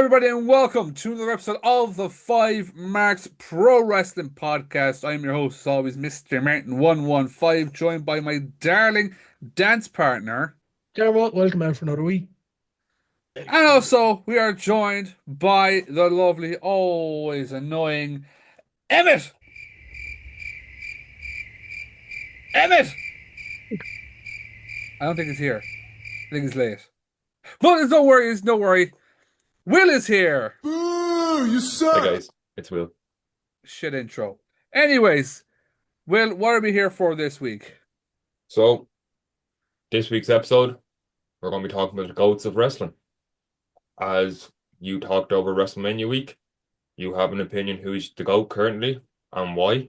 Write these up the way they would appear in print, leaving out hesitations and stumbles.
everybody, and welcome to another episode of the Five Marks Pro Wrestling Podcast. I'm your host, as always, Mr. Martin115, joined by my darling dance partner. Terrible. Welcome out for another week. And Excellent. also, we are joined by the lovely, always annoying Emmett. Emmett! I don't think he's here. I think he's late. But there's no worries, no worry. Will is here. Boo! You Hi suck! guys, it's Will. Shit intro. Anyways, Will, what are we here for this week? So, this week's episode, we're going to be talking about the GOATs of wrestling. As you talked over WrestleMania week, you have an opinion who's the GOAT currently and why.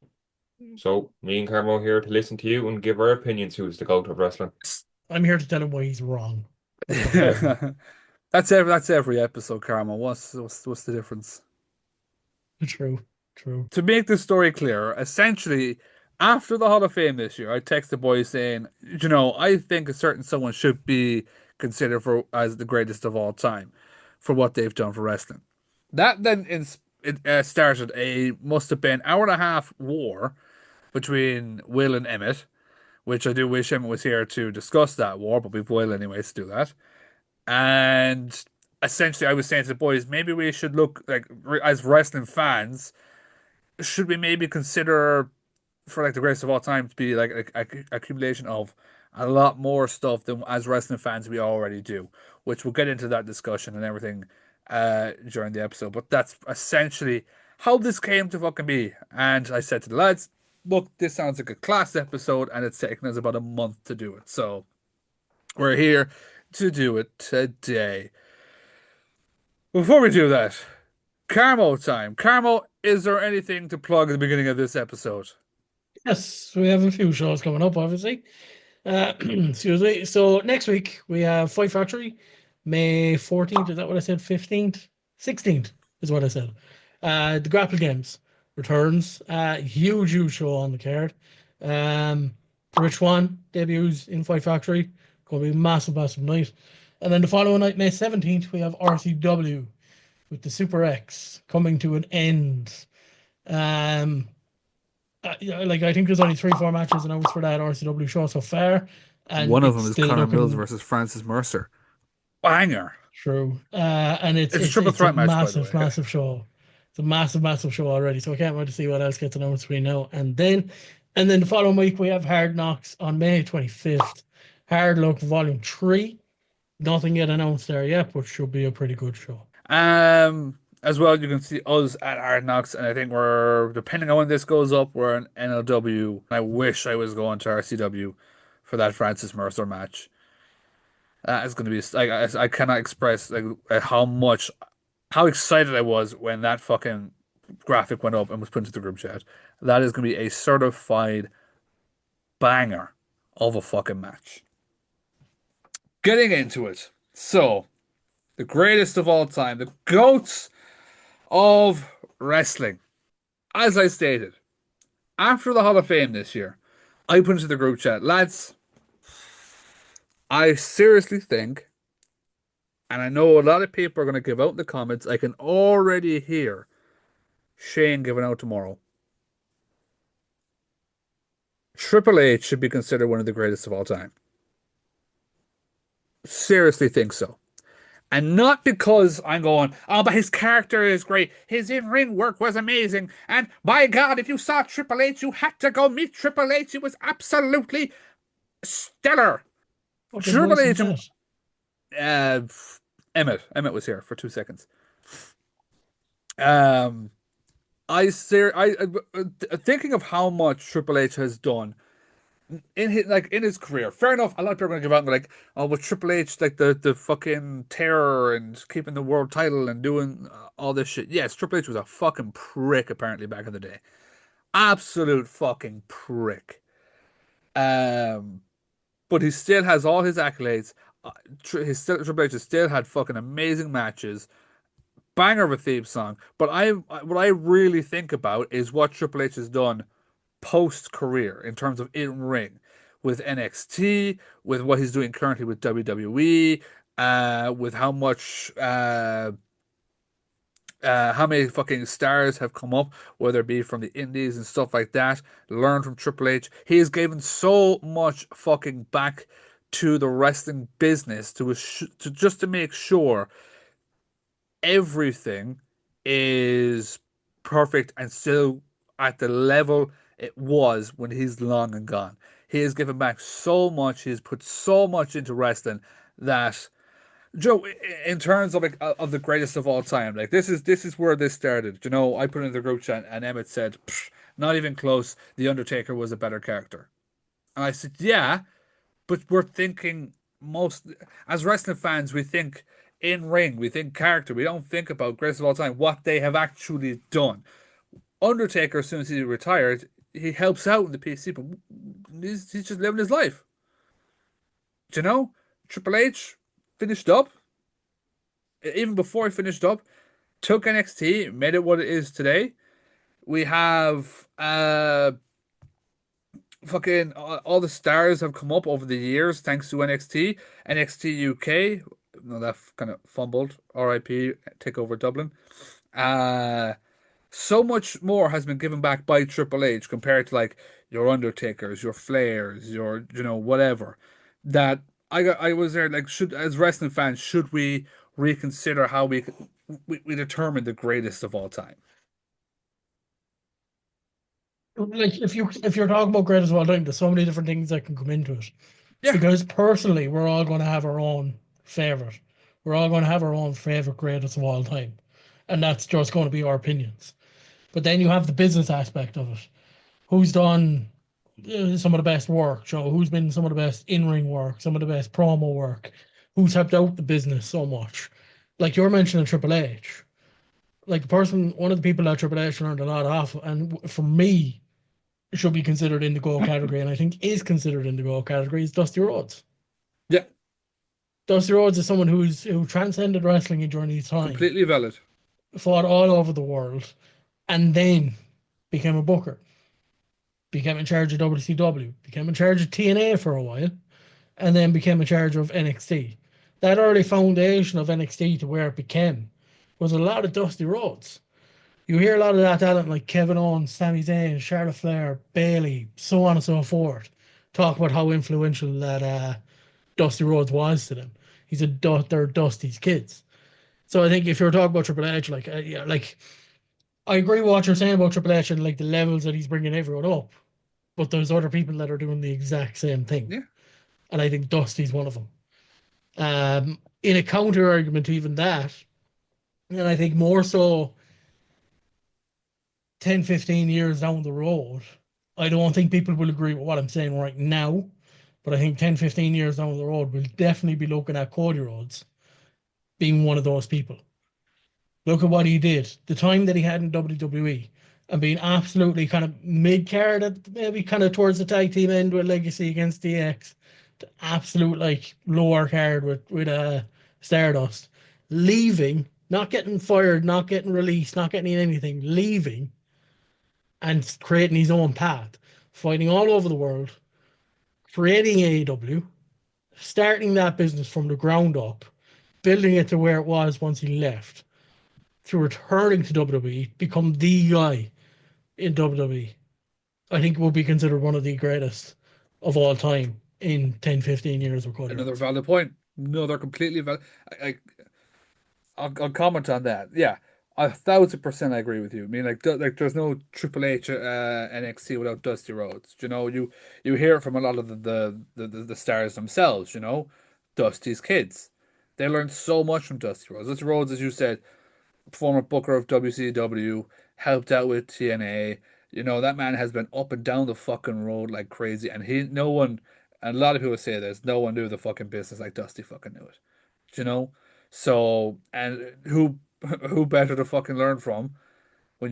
So, me and Carmo are here to listen to you and give our opinions who's the GOAT of wrestling. I'm here to tell him why he's wrong. That's every episode, Karma. What's the difference? True. True. To make the story clear, essentially, after the Hall of Fame this year, I texted the boys saying, I think a certain someone should be considered for as the greatest of all time for what they've done for wrestling. That then it started a must have been hour and a half war between Will and Emmett, which I do wish Emmett was here to discuss that war, but we've Will anyways to do that. And essentially, I was saying to the boys, maybe we should look like as wrestling fans, should we maybe consider for like the greatest of all time to be like a accumulation of a lot more stuff than as wrestling fans we already do, which we'll get into that discussion and everything during the episode. But that's essentially how this came to fucking be. And I said to the lads, look, this sounds like a class episode, and it's taken us about a month to do it. So we're here to do it today. Before we do that, Carmo time. Carmo, is there anything to plug at the beginning of this episode? Yes, we have a few shows coming up, obviously. Excuse me. So next week we have Fight Factory, May 14th. Is that what I said? 15th? 16th is what I said. The Grapple Games returns. Huge show on the card. Rich One debuts in Fight Factory. Going to be a massive night. And then the following night, May 17th, we have RCW with the Super X coming to an end. Like I think there's only 3-4 matches announced for that RCW show so far, and One of it's them is still Connor Mills looking versus Francis Mercer. Banger. true. And it's It's a it's triple it's a threat match, by the way. massive show. It's a massive show already. So I can't wait to see what else gets announced between now and then. And then the following week we have Hard Knocks on May 25th. Hard Luck Volume 3. Nothing yet announced there yet, but should be a pretty good show. As well, you can see us at Hard Knocks, and I think we're depending on when this goes up, we're in NLW. I wish I was going to RCW for that Francis Mercer match. That is going to be like I cannot express like how excited I was when that fucking graphic went up and was put into the group chat. That is going to be a certified banger of a fucking match. Getting into it. So, the greatest of all time, the GOATs of wrestling. As I stated, after the Hall of Fame this year, I put into the group chat, lads, I seriously think, and I know a lot of people are going to give out in the comments, I can already hear Shane giving out tomorrow. Triple H should be considered one of the greatest of all time. Seriously think so. And not because I'm going, oh, but his character is great. His in-ring work was amazing. And by God, if you saw Triple H, you had to go meet Triple H. It was absolutely stellar. Fucking Triple voice and H and set. uh, Emmett was here for 2 seconds. Um, thinking of how much Triple H has done in his career. Fair enough. A lot of people are gonna give out and be like, "Oh, but Triple H, like the fucking terror and keeping the world title and doing all this shit." Yes, Triple H was a fucking prick apparently back in the day. Absolute fucking prick. Um, but he still has all his accolades. Triple H has still had fucking amazing matches. Banger of a theme song. But what I really think about is what Triple H has done post career in terms of in ring with NXT, with what he's doing currently with WWE, with how much How many fucking stars have come up, whether it be from the indies and stuff like that, learn from Triple H. He has given so much fucking back to the wrestling business to just to make sure everything is perfect and still at the level it was when he's long and gone. He has given back so much. He has put so much into wrestling that Joe, in terms of like of the greatest of all time, like this is where this started. You know, I put it in the group chat and Emmett said, not even close. The Undertaker was a better character, and I said, yeah, but we're thinking most as wrestling fans, we think in ring, we think character. We don't think about greatest of all time, what they have actually done. Undertaker, as soon as he retired, he helps out in the PC, but he's just living his life. Do you know? Triple H finished up. Even before he finished up, took NXT, made it what it is today. We have fucking all the stars have come up over the years thanks to NXT. NXT UK, no, that kind of fumbled. RIP, take over Dublin. Uh so much more has been given back by Triple H compared to like your Undertakers, your Flairs, your whatever. That I was there like should as wrestling fans should we reconsider how we determine the greatest of all time? Like if you're talking about greatest of all time, there's so many different things that can come into it. Yeah, Because personally, we're all going to have our own favorite. We're all going to have our own favorite greatest of all time, and that's just going to be our opinions. But then you have the business aspect of it. Who's done some of the best work, Joe? Who's been some of the best in-ring work, some of the best promo work? Who's helped out the business so much? Like you're mentioning Triple H. Like the person, one of the people that Triple H learned a lot off, and for me, should be considered in the goal category, and I think is considered in the goal category, is Dusty Rhodes. yeah, Dusty Rhodes is someone who transcended wrestling during his time, completely valid. fought all over the world, and then became a booker, became in charge of WCW, became in charge of TNA for a while, and then became in charge of NXT. That early foundation of NXT to where it became was a lot of Dusty Rhodes. You hear a lot of that talent like Kevin Owens, Sami Zayn, Charlotte Flair, Bayley, so on and so forth. Talk about how influential that Dusty Rhodes was to them. They're Dusty's kids. So I think if you're talking about Triple H, like yeah, like I agree with what you're saying about Triple H and like the levels that he's bringing everyone up, but there's other people that are doing the exact same thing, Yeah, and I think Dusty's one of them. In a counter argument to even that, and I think more so 10, 15 years down the road, I don't think people will agree with what I'm saying right now, but I think 10, 15 years down the road, we'll definitely be looking at Cody Rhodes being one of those people. Look at what he did, the time that he had in WWE, and being absolutely kind of mid card, maybe kind of towards the tag team end with Legacy against DX, to absolute like lower card with Stardust, leaving, not getting fired, not getting released, not getting anything, leaving and creating his own path, fighting all over the world, creating AEW, starting that business from the ground up, building it to where it was once he left, to returning to WWE, become the guy in WWE. I think will be considered one of the greatest of all time in 10, 15 years of Cody another Rhodes. valid point. No, they're completely valid. I'll comment on that. Yeah, 1,000% I agree with you. I mean, like there's no Triple H NXT without Dusty Rhodes. You hear it from a lot of the stars themselves. Dusty's kids. They learned so much from Dusty Rhodes. Dusty Rhodes, as you said, former booker of WCW, helped out with TNA. That man has been up and down the fucking road like crazy, and no one, and a lot of people say this, no one knew the fucking business like Dusty fucking knew it. You know? So, and who better to fucking learn from when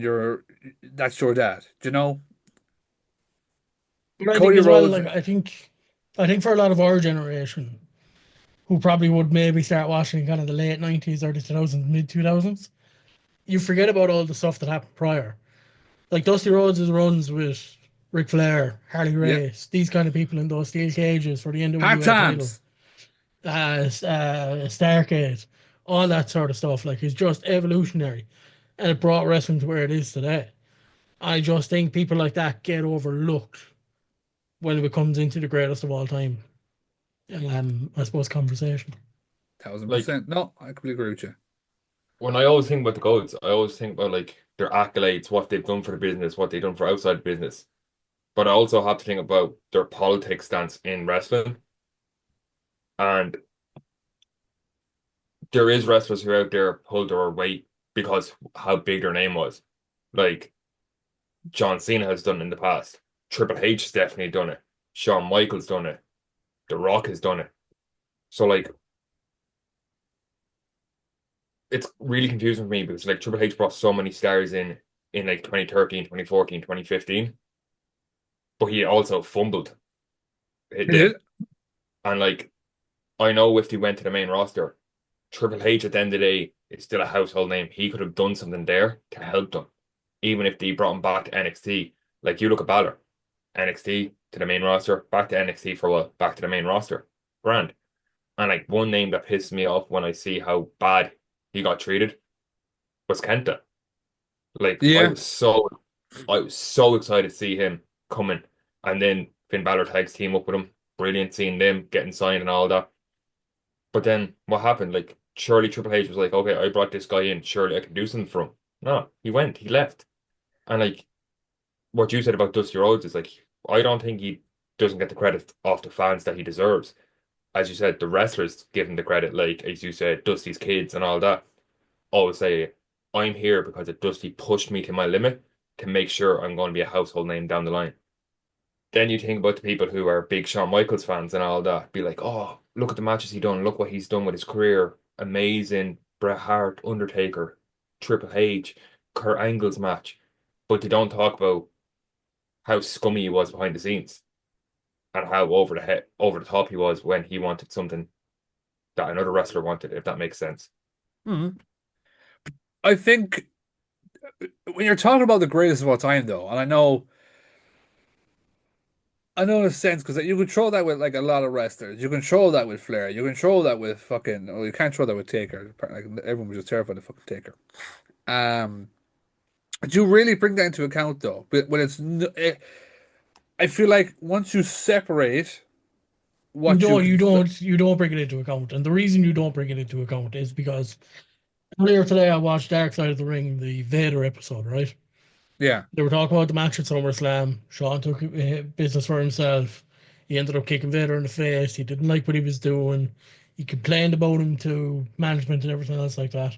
that's your dad, But I think Cody as well, Rhodes, like I think for a lot of our generation, who probably would maybe start watching in kind of the late 90s, early 2000s, mid 2000s, you forget about all the stuff that happened prior. Like Dusty Rhodes' runs with Ric Flair, Harley yeah, Race, these kind of people in those steel cages for the hard NWA title, times. Starcade, all that sort of stuff, like is just evolutionary. and it brought wrestling to where it is today. I just think people like that get overlooked when it comes into the greatest of all time. I suppose conversation. Thousand Like percent. No, I completely agree with you. when I always think about the GOATs, I always think about like their accolades, what they've done for the business, what they've done for outside the business. But I also have to think about their politics stance in wrestling. And there is wrestlers who are out there pulled their weight because how big their name was. Like John Cena has done in the past. Triple H has definitely done it. Shawn Michaels done it. The Rock has done it. So like it's really confusing for me because like Triple H brought so many stars in like 2013, 2014, 2015, but he also fumbled hit He did. them. And like I know if he went to the main roster, Triple H at the end of the day is still a household name. He could have done something there to help them, even if they brought him back to NXT. Like you look at Balor, NXT to the main roster, back to NXT for a while, back to the main roster. Grand. And like one name that pisses me off when I see how bad he got treated was Kenta. Like Yeah. I was so excited to see him coming. And then Finn Balor tags team up with him. Brilliant seeing them getting signed and all that. But then what happened? Like surely Triple H was like, okay, I brought this guy in, surely I can do something for him. No, he went, he left. And like what you said about Dusty Rhodes is like I don't think he doesn't get the credit off the fans that he deserves. As you said, the wrestlers give him the credit, like as you said, Dusty's kids and all that. Always say, I'm here because it Dusty pushed me to my limit to make sure I'm going to be a household name down the line. Then you think about the people who are big Shawn Michaels fans and all that, be like, oh, look at the matches he done, look what he's done with his career. Amazing. Bret Hart, Undertaker, Triple H, Kurt Angle's match. But they don't talk about how scummy he was behind the scenes and how over the top he was when he wanted something that another wrestler wanted, if that makes sense. Mhm. I think when you're talking about the greatest of all time, though, and I know in a sense because you can throw that with like a lot of wrestlers. You can throw that with Flair. You can throw that with fucking. Well, you can't throw that with Taker. Like everyone was just terrified of fucking Taker. Um, but you really bring that into account though. But when I feel like once you separate You what you don't, can, you don't, you don't bring it into account, and the reason you don't bring it into account is because earlier today I watched Dark Side of the Ring, the Vader episode, right? yeah, They were talking about the match at SummerSlam. Shawn took business for himself. He ended up kicking Vader in the face. He didn't like what he was doing. He complained about him to management and everything else like that.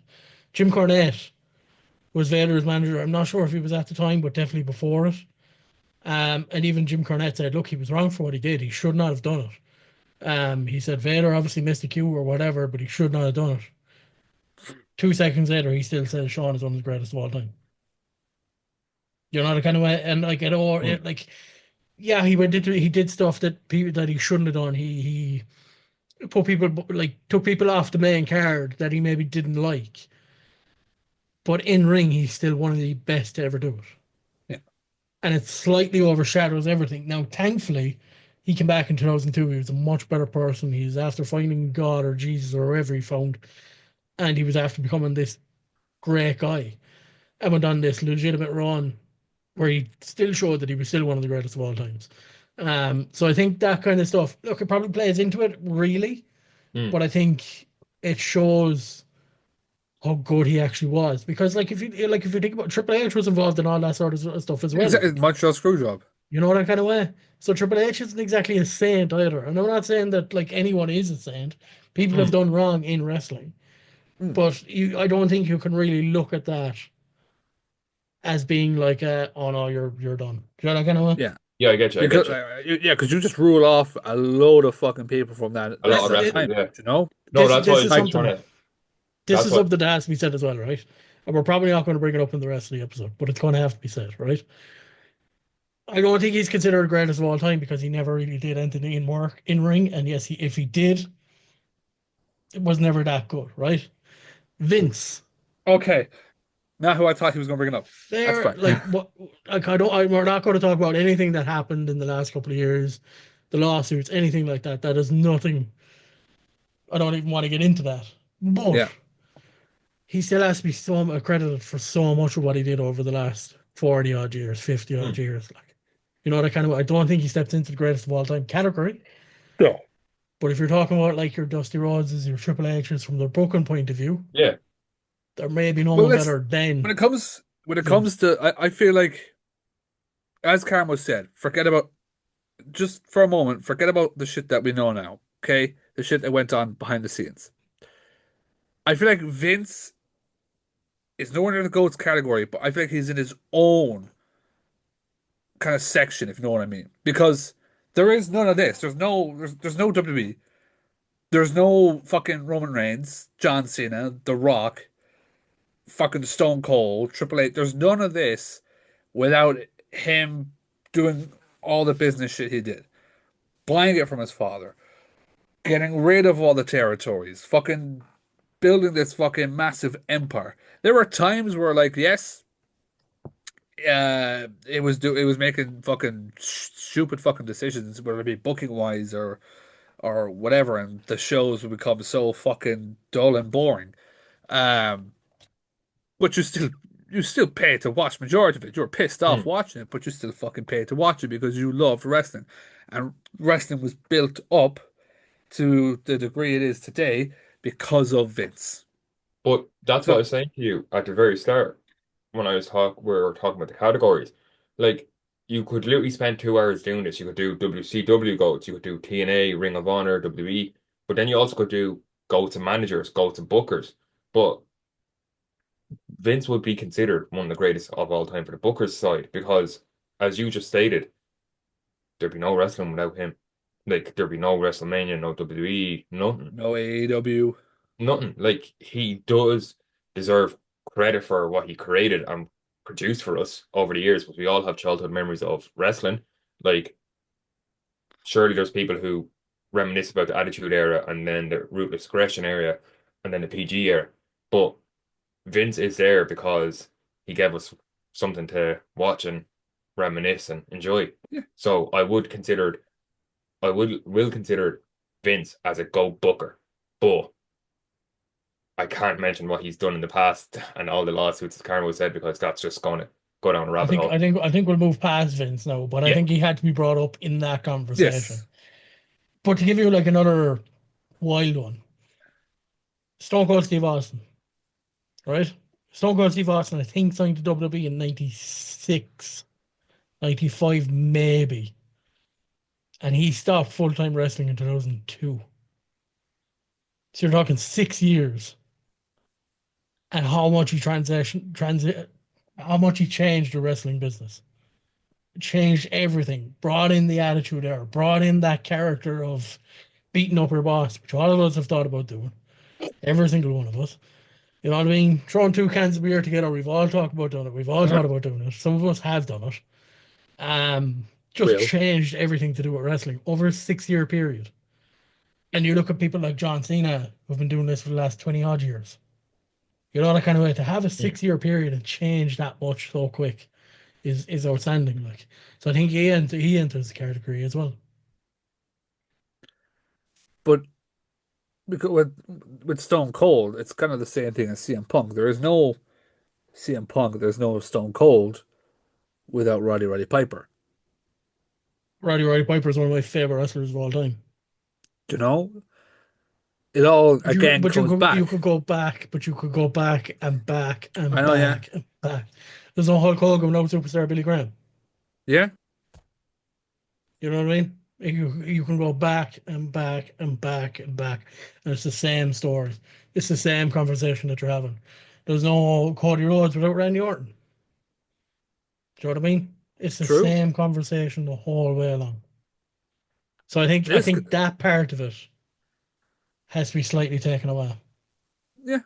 Jim Cornette was Vader's manager. I'm not sure if he was at the time, but definitely before it. And even Jim Cornette said, look, he was wrong for what he did. He should not have done it. He said Vader obviously missed a cue or whatever, but he should not have done it. 2 seconds later, he still says Shawn is one of the greatest of all time. You know the kind of way, and like it all, Mm. it like yeah, he did stuff that people that he shouldn't have done. He put people like took people off the main card that he maybe didn't like, but in ring he's still one of the best to ever do it, yeah. and it slightly overshadows everything. Now, thankfully, he came back in 2002. He was a much better person. He's after finding God or Jesus or whoever he found, and he was after becoming this great guy and went on this legitimate run where he still showed that he was still one of the greatest of all times. So I think that kind of stuff, look, it probably plays into it, really, Mm. but I think it shows how good he actually was. Because, like if you think about Triple H was involved in all that sort of stuff as well, It's like Montreal screw job. you know that kind of way. So Triple H isn't exactly a saint either, and I'm not saying that like anyone is a saint. People have Mm. done wrong in wrestling, Mm. but I don't think you can really look at that as being like, oh no, you're done. Do you know that kind of way? Yeah, Yeah, I get you. I because get you. yeah, because you just rule off a load of fucking people from that A lot This of that it, wrestlers, time. yeah. You know, No, this that's why this I is was like trying something. to. This That's is what. something that has to be said as well, right? And we're probably not going to bring it up in the rest of the episode, but it's going to have to be said, right? I don't think he's considered the greatest of all time because he never really did anything in work in ring, and yes, if he did, it was never that good, right? Vince, okay, not who I thought he was going to bring it up. That's fair, fine. like what? Like I don't. We're not going to talk about anything that happened in the last couple of years, the lawsuits, anything like that. That is nothing. I don't even want to get into that, but Yeah, he still has to be so accredited for so much of what he did over the last 40 odd years, 50 odd Hmm. years. Like, you know, that kind of, I don't think he stepped into the greatest of all time category. No. But if you're talking about like your Dusty Rhodeses, your Triple H's from the booking point of view, Yeah, there may be no Well, one let's better than when it Vince. comes to I feel like as Carmo said, forget about just for a moment, forget about the shit that we know now. Okay, the shit that went on behind the scenes. I feel like Vince is nowhere near the GOAT's category, but I feel like he's in his own kind of section, if you know what I mean. Because there is none of this. There's no WWE. There's no fucking Roman Reigns, John Cena, The Rock, fucking Stone Cold, Triple H. There's none of this without him doing all the business shit he did. Buying it from his father, getting rid of all the territories, fucking building this fucking massive empire. There were times where, like, yes, it was making fucking stupid fucking decisions, whether it be booking wise or whatever, and the shows would become so fucking dull and boring. Um, but you still pay to watch majority of it. You're pissed off hmm. watching it, but you still fucking pay to watch it because you love wrestling, and wrestling was built up to the degree it is today because of Vince. But that's what I So was saying to you at the very start when we were talking about the categories. Like, you could literally spend 2 hours doing this. You could do WCW goats, you could do TNA, Ring of Honor, WWE, but then you also could do goats and managers, goats and bookers. But Vince would be considered one of the greatest of all time for the bookers side because, as you just stated, there'd be no wrestling without him. Like, there'd be no WrestleMania, no WWE, nothing. no AEW. Nothing. Like, he does deserve credit for what he created and produced for us over the years, but we all have childhood memories of wrestling. Like, surely there's people who reminisce about the Attitude Era and then the Ruthless Aggression era and then the PG era. But Vince is there because he gave us something to watch and reminisce and enjoy. Yeah, So I will consider Vince as a go booker, but I can't mention what he's done in the past and all the lawsuits, as Carmo said, because that's just going to go down a I rabbit think I hole. think I think we'll move past Vince now, but I Yeah. think he had to be brought up in that conversation. yes, But to give you like another wild one, Stone Cold Steve Austin, right? Stone Cold Steve Austin, I think, signed to WWE in 96, 95 maybe. And he stopped full-time wrestling in 2002. So you're talking 6 years and how much he changed the wrestling business. Changed everything, brought in the attitude era, brought in that character of beating up your boss, which all of us have thought about doing. Every single one of us. You know what I mean? Throwing two cans of beer together, we've all talked about doing it. We've all thought about doing it. Some of us have done it. Just real. changed everything to do with wrestling over a 6 year period. And you look at people like John Cena who've been doing this for the last 20 odd years. You know that kind of way to have a Mm. 6 year period and change that much so quick is outstanding. Like, so I think he enters the category as well. But because with Stone Cold, it's kind of the same thing as CM Punk. There is no CM Punk. There's no Stone Cold without Roddy Piper. Roddy Piper is one of my favorite wrestlers of all time. You know, it all again But comes you back. could go back, but you could go back and back I and know, yeah, back and back. There's no Hulk Hogan, no superstar Billy Graham. yeah, You know what I mean? You can go back and back and back and back, and it's the same story. It's the same conversation that you're having. There's no Cody Rhodes without Randy Orton. Do you know what I mean? It's the true. same conversation the whole way along. So It I is, think that part of it has to be slightly taken away yeah,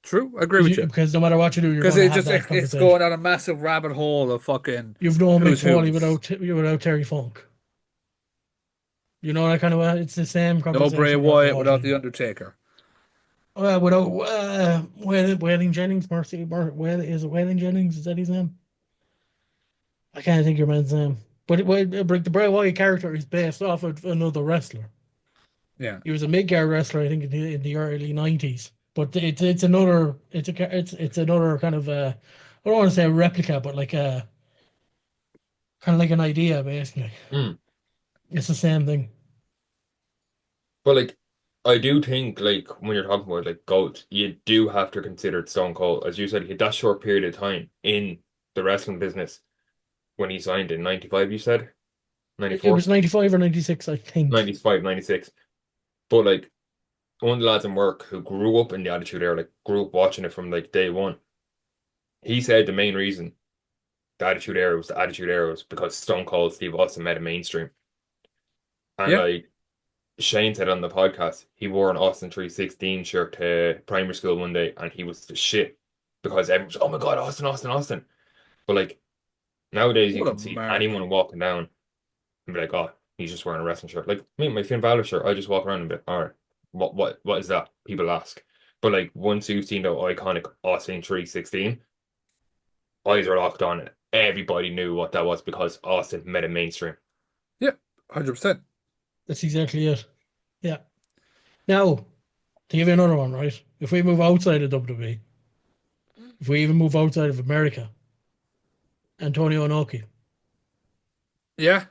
true. I agree with you. because no matter what you do, you're Because going to have that it's conversation. going down a massive rabbit hole of fucking You've no Mick who's Foley who's. without Terry Funk. You know that kind of way. It's the same No Bray conversation you're having Wyatt all the without the time. Undertaker. Without Wailing Jennings, is it Wailing Jennings? Is that his name? I can't think of your man's name. But the Bray Wyatt character is based off of another wrestler. Yeah, He was a mid-card wrestler, I think, in the early 90s. but it's another it's another kind of I don't want to say a replica, but like a kind of like an idea basically. Mm. It's the same thing. But like, I do think like when you're talking about like GOAT, you do have to consider Stone Cold. As you said, he had that short period of time in the wrestling business when he signed in 95, you said? It 94? was 95 or 96, I think. 95, 96. But like one of the lads in work who grew up in the Attitude Era, like grew up watching it from like day one, he said the main reason the Attitude Era was the Attitude Era was because Stone Cold Steve Austin made it mainstream. And Yeah. like Shane said on the podcast, he wore an Austin 316 shirt to primary school one day and he was the shit because everyone's, oh my God, Austin, Austin, Austin. But like nowadays you What a can see mark. anyone walking down and be like, oh, he's just wearing a wrestling shirt. Like me, my Finn Balor shirt, I just walk around and be like, all right, what is that? People ask. But like once you've seen the iconic Austin 316, eyes are locked on it. Everybody knew what that was because Austin made it mainstream. Yeah, 100%. That's exactly it. Yeah. Now, to give you another one, right? If we move outside of WWE, if we even move outside of America, Antonio Inoki Yeah.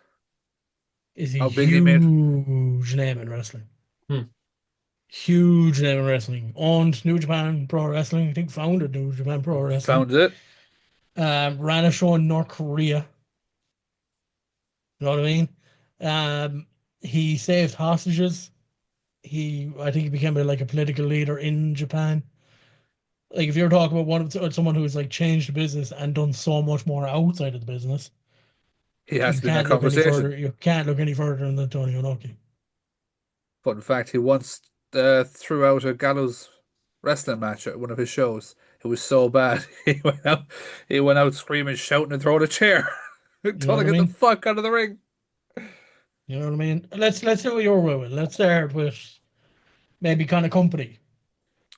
is a How big he made. huge name in wrestling. Hmm. Huge name in wrestling. Owned New Japan Pro Wrestling. I think founded New Japan Pro Wrestling. Found it. Ran a show in North Korea. You know what I mean? He saved hostages. I think he became like a political leader in Japan. Like if you're talking about someone who's like changed the business and done so much more outside of the business, He has you to be in that can't look any conversation. further. You can't look any further than Tony Inoki. But in fact, he once threw out a gallows wrestling match at one of his shows. It was so bad. He went out screaming, shouting, and throwing a chair. You know Told what to I get the mean? fuck out of the ring. You know what I mean? Let's do it your way. Let's start with maybe kind of company,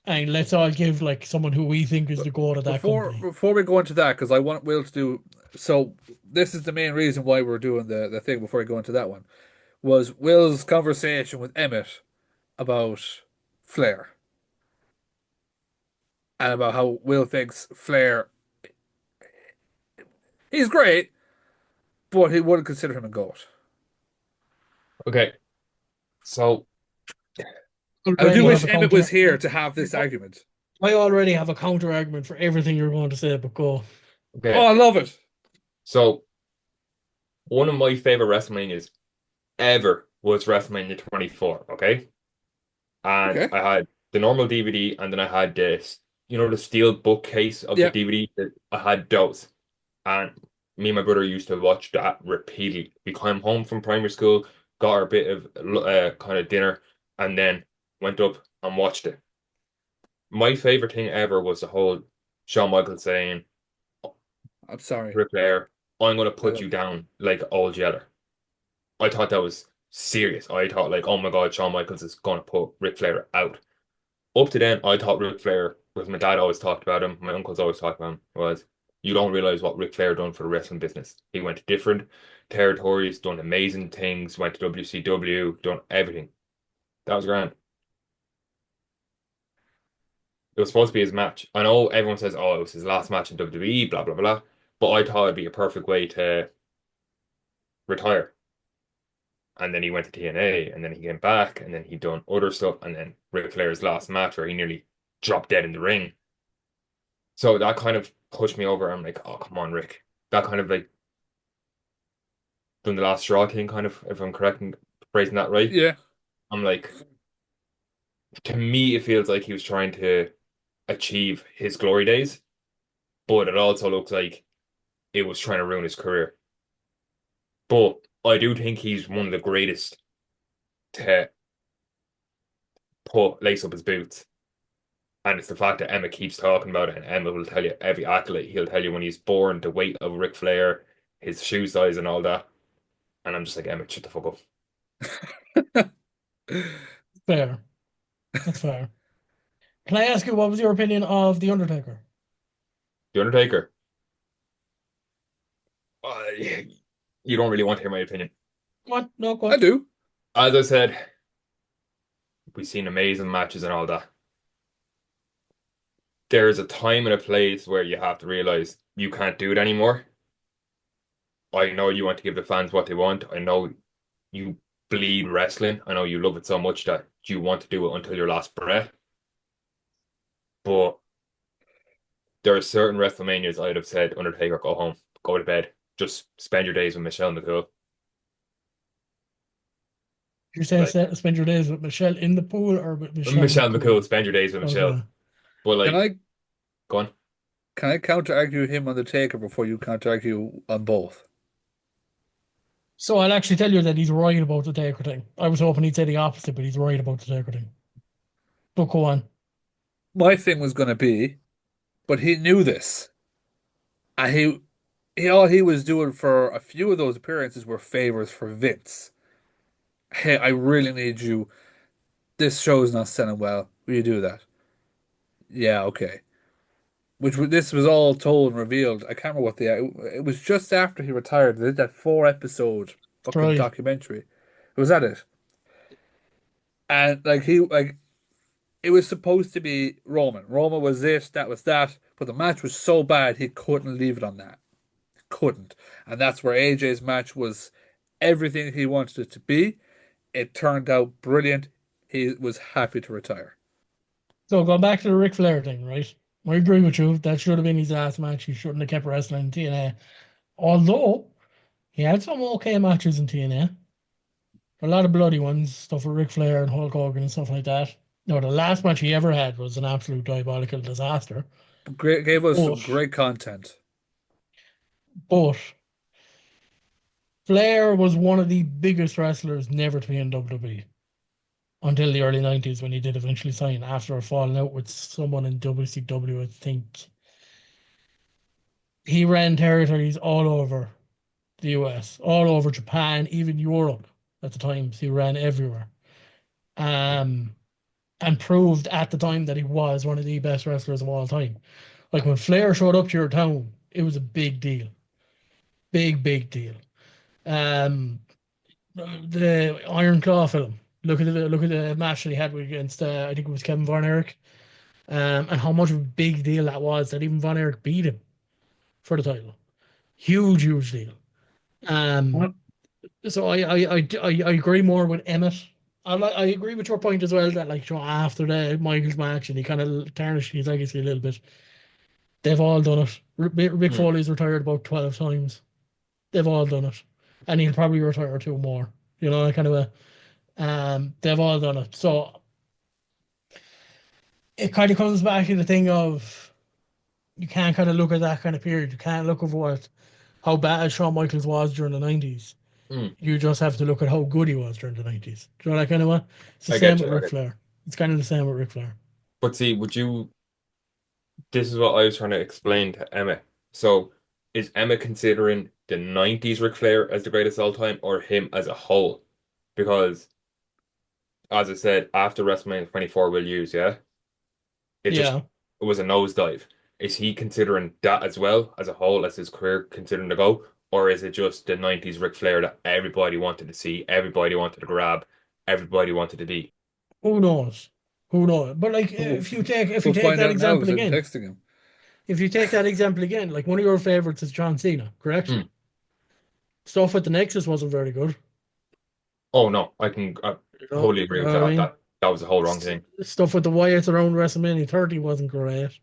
and let's all give like someone who we think is But the goat of that company. before we go into that, because I want Will to do so. This is the main reason why we're doing the thing. Before we go into that one, was Will's conversation with Emmett about Flair and about how Will thinks Flair he's great, but he wouldn't consider him a goat. Okay, so I do Already have wish a Emmett was counter. here to have this argument. I already have a counter argument for everything you're going to say, but go. Oh, okay, I love it. so one of my favorite WrestleManias ever was WrestleMania 24. Okay, and Okay. I had the normal DVD, and then I had this, the steel bookcase of the Yeah, DVD. I had those, and me and my brother used to watch that repeatedly. We came home from primary school, got our bit of kind of dinner, and then went up and watched it. My favorite thing ever was the whole Shawn Michaels saying, I'm sorry. "Ric Flair, I'm gonna I put love you down like old Yeller." I thought that was serious. I thought like, oh my God, Shawn Michaels is gonna put Ric Flair out. Up to then, I thought Ric Flair, because my dad always talked about him, my uncles always talked about him, was you don't realize what Ric Flair done for the wrestling business. He went to different territories, done amazing things, went to WCW, done everything. That was grand. It was supposed to be his match. I know everyone says, oh, it was his last match in WWE, blah, blah, blah. But I thought it'd be a perfect way to retire. And then he went to TNA, and then he came back, and then he done other stuff, and then Ric Flair's last match where he nearly dropped dead in the ring. So that kind of pushed me over. I'm like, oh, come on, Rick. That kind of like done the last straw thing, kind of, if I'm correct in phrasing that right. yeah. I'm like, to me, it feels like he was trying to achieve his glory days, but it also looks like it was trying to ruin his career. But I do think he's one of the greatest to put lace up his boots. And it's the fact that Emma keeps talking about it, and Emma will tell you every accolade. He'll tell you when he's born, the weight of Ric Flair, his shoe size, and all that. And I'm just like, Emma, shut the fuck up. Fair. That's fair. Can I ask you what was your opinion of The Undertaker? The Undertaker. You don't really want to hear my opinion. What? No, I what? do. As I said, we've seen amazing matches and all that. there's a time and a place where you have to realize you can't do it anymore. I know you want to give the fans what they want. I know you bleed wrestling. I know you love it so much that you want to do it until your last breath. But there are certain WrestleManias I'd have said, Undertaker, go home, go to bed, just spend your days with Michelle McCool. You're saying Like spend your days with Michelle in the pool or with Michelle Michelle McCool? McCool, spend your days with Michelle. Okay. But Can like, I go on. can I counter argue him on the Taker before you counter argue on both? So I'll actually tell you that he's right about the Taker thing. I was hoping he'd say the opposite, but he's right about the Taker thing. But go on. My thing was going to be, but he knew this, and he all he was doing for a few of those appearances were favors for Vince. Hey, I really need you. This show's not selling well. Will you do that? Yeah, okay. This was all told and revealed. I can't remember what it was just after he retired. They did that 4 episode fucking Right. documentary. Was that it? And like it was supposed to be Roman. Roman was this, that was that, but the match was so bad he couldn't leave it on that. Couldn't. And that's where AJ's match was everything he wanted it to be. It turned out brilliant. He was happy to retire. So going back to the Ric Flair thing, right? I agree with you. That should have been his last match. He shouldn't have kept wrestling in TNA. Although he had some okay matches in TNA. A lot of bloody ones, stuff with Ric Flair and Hulk Hogan and stuff like that. No, the last match he ever had was an absolute diabolical disaster. Great, gave us But some great content. but Flair was one of the biggest wrestlers never to be in WWE until the early 90s when he did eventually sign after a falling out with someone in WCW, I think. He ran territories all over the US, all over Japan, even Europe at the time. So he ran everywhere. Um, and proved at the time that he was one of the best wrestlers of all time. Like when Flair showed up to your town, it was a big deal. Big, big deal. Um, the Iron Claw film. Look at the match that he had against I think it was Kevin Von Erich. And how much of a big deal that was that even Von Erich beat him for the title. Huge, huge deal. Um, What? so I agree more with Emmett. I agree with your point as well that like after the Michaels match and he kind of tarnished his legacy a little bit. They've all done it. Mick Hmm. Foley's retired about 12 times. They've all done it, and he'll probably retire two more. You know, that kind of a. They've all done it. So it kind of comes back to the thing of you can't kind of look at that kind of period. You can't look at what how bad Shawn Michaels was during the 90s. Hmm. You just have to look at how good he was during the 90s. Do you know that kind of one? It's the I same get with you. I Ric get you. Flair. It's kind of the same with Ric Flair. But see, would you? This is what I was trying to explain to Emma. So, is Emma considering the 90s Ric Flair as the greatest of all time or him as a whole? Because, as I said, after WrestleMania 24 we'll use, yeah, it just Yeah. it was a nosedive. Is he considering that as well as a whole as his career considering to go? Or is it just the 90s Ric Flair that everybody wanted to see, everybody wanted to grab, everybody wanted to be? Who knows? Who knows? But like, We'll, if you we'll take find that out now example because I'm again, texting him. if you take that example again, like one of your favorites is John Cena, correct? Hmm. Stuff with the Nexus wasn't very good. Oh no, I totally You agree know with what I that. mean? That was the whole wrong thing. Stuff with the Wyatts around WrestleMania 30 wasn't great.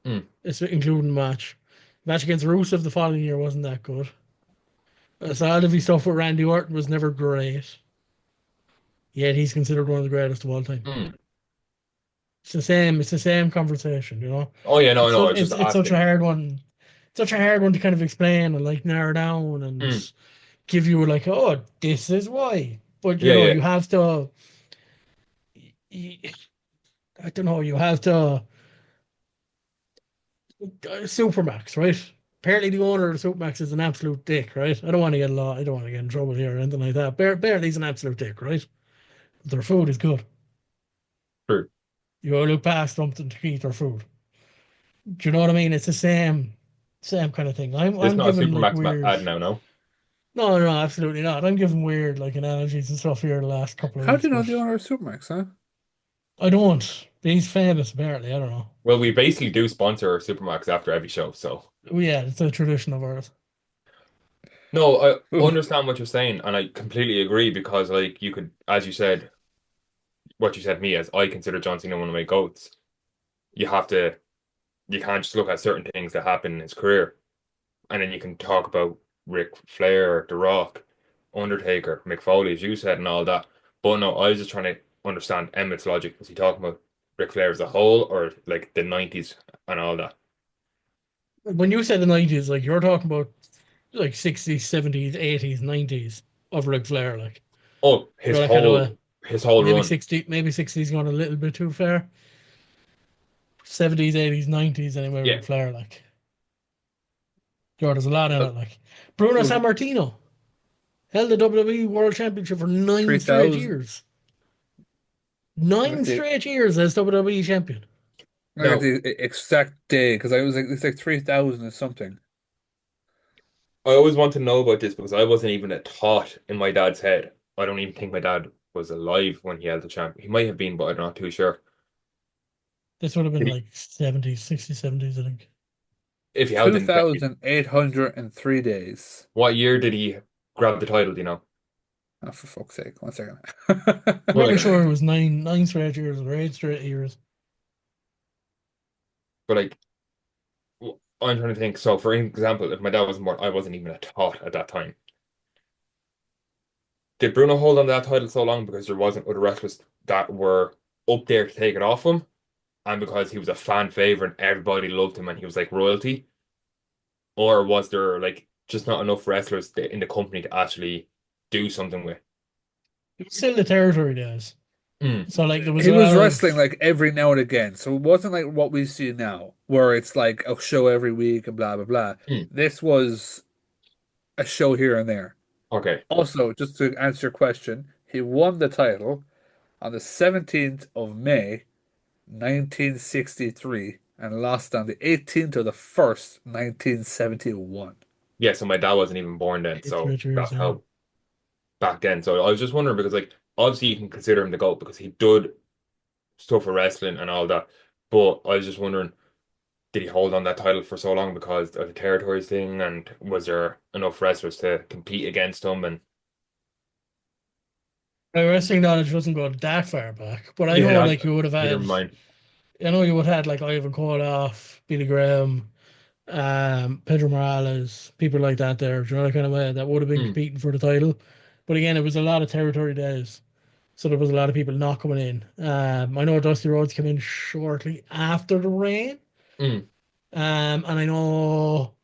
Hmm. It's including the match. Match against Rusev the following year wasn't that good. Aside of his stuff with Randy Orton was never great. Yet he's considered one of the greatest of all time. Hmm. It's the same. It's the same conversation. You know, Oh yeah, no, it's no, so, I was just it's such a asking. hard one. Such a hard one to kind of explain and like narrow down and Hmm. give you like, oh, this is why. But you Yeah, know, yeah. you have to. I don't know. You have to. Supermax, right? Apparently, the owner of Supermax is an absolute dick, right? I don't want to get I don't want to get in trouble here or anything like that. Apparently, he's an absolute dick, right? But their food is good. True. You gotta look past something to eat their food. Do you know what I mean? It's the same kind of thing. It's I'm not a giving like Supermax weird. ad now, no. No, no, absolutely not. I'm giving weird like analogies and stuff here the last couple of How do weeks, you know but the owner of Supermax, huh? I don't. He's famous, apparently. I don't know. Well, we basically do sponsor Supermax after every show, so Oh, yeah, it's a tradition of ours. no, I Ooh. understand what you're saying, and I completely agree because, like, you could, as you said, what you said me as I consider John Cena one of my goats. You have to, you can't just look at certain things that happen in his career, and then you can talk about Ric Flair, The Rock, Undertaker, Mick Foley, as you said, and all that. But no, I was just trying to understand Emmett's logic. Was he talking about Ric Flair as a whole, or like the '90s and all that? When you said the 90s, like you're talking about like 60s, 70s, 80s, 90s of Ric Flair, like Oh, you're like kind of a his whole maybe run. 60, maybe 60s gone a little bit too far. 70s, 80s, 90s anyway, Yeah. Ric Flair, like there's a lot in Uh, it. Like Bruno ooh, Sammartino held the WWE World Championship for nine straight 3,000. years. Nine straight years as WWE champion. I got Now, the exact day because I was like it's like 3,000 or something. I always want to know about this because I wasn't even a thought in my dad's head. I don't even think my dad was alive when he held the champ. He might have been, but I'm not too sure. This would have been Did he, like 70s, 60s, 70s, I think. if he held it, 2,803 days. what year did he grab the title? Do you know? Oh, for fuck's sake. One second. I'm Well, pretty like, sure it was nine straight years or 8 straight years. but like, I'm trying to think. So, for example, if my dad wasn't born, I wasn't even a thought at that time. Did Bruno hold on to that title so long because there wasn't other wrestlers that were up there to take it off him, and because he was a fan favorite, everybody loved him, and he was like royalty? Or was there like just not enough wrestlers in the company to actually do something with? It was still the territory days. Mm, So like there was He a was lot wrestling of like every now and again. So it wasn't like what we see now, where it's like a show every week and blah, blah, blah. mm. This was a show here and there. Okay. Also, just to answer your question, he won the title on the 17th of May, 1963, and lost on the 18th of the 1st, 1971. Yeah, so my dad wasn't even born then, eight so straight years, that's yeah. how back then. So I was just wondering because like obviously you can consider him the GOAT because he did stuff for wrestling and all that. But I was just wondering, did he hold on that title for so long because of the territories thing, and was there enough wrestlers to compete against him? And My wrestling knowledge doesn't go that far back, but I yeah, know like you would have neither had mind. I know you would have had like Ivan Koloff, Billy Graham, Pedro Morales, people like that there, you know, that kind of way that would have been Mm, competing for the title. But again, it was a lot of territory days. So there was a lot of people not coming in. I know Dusty Rhodes came in shortly after the reign. mm. And I know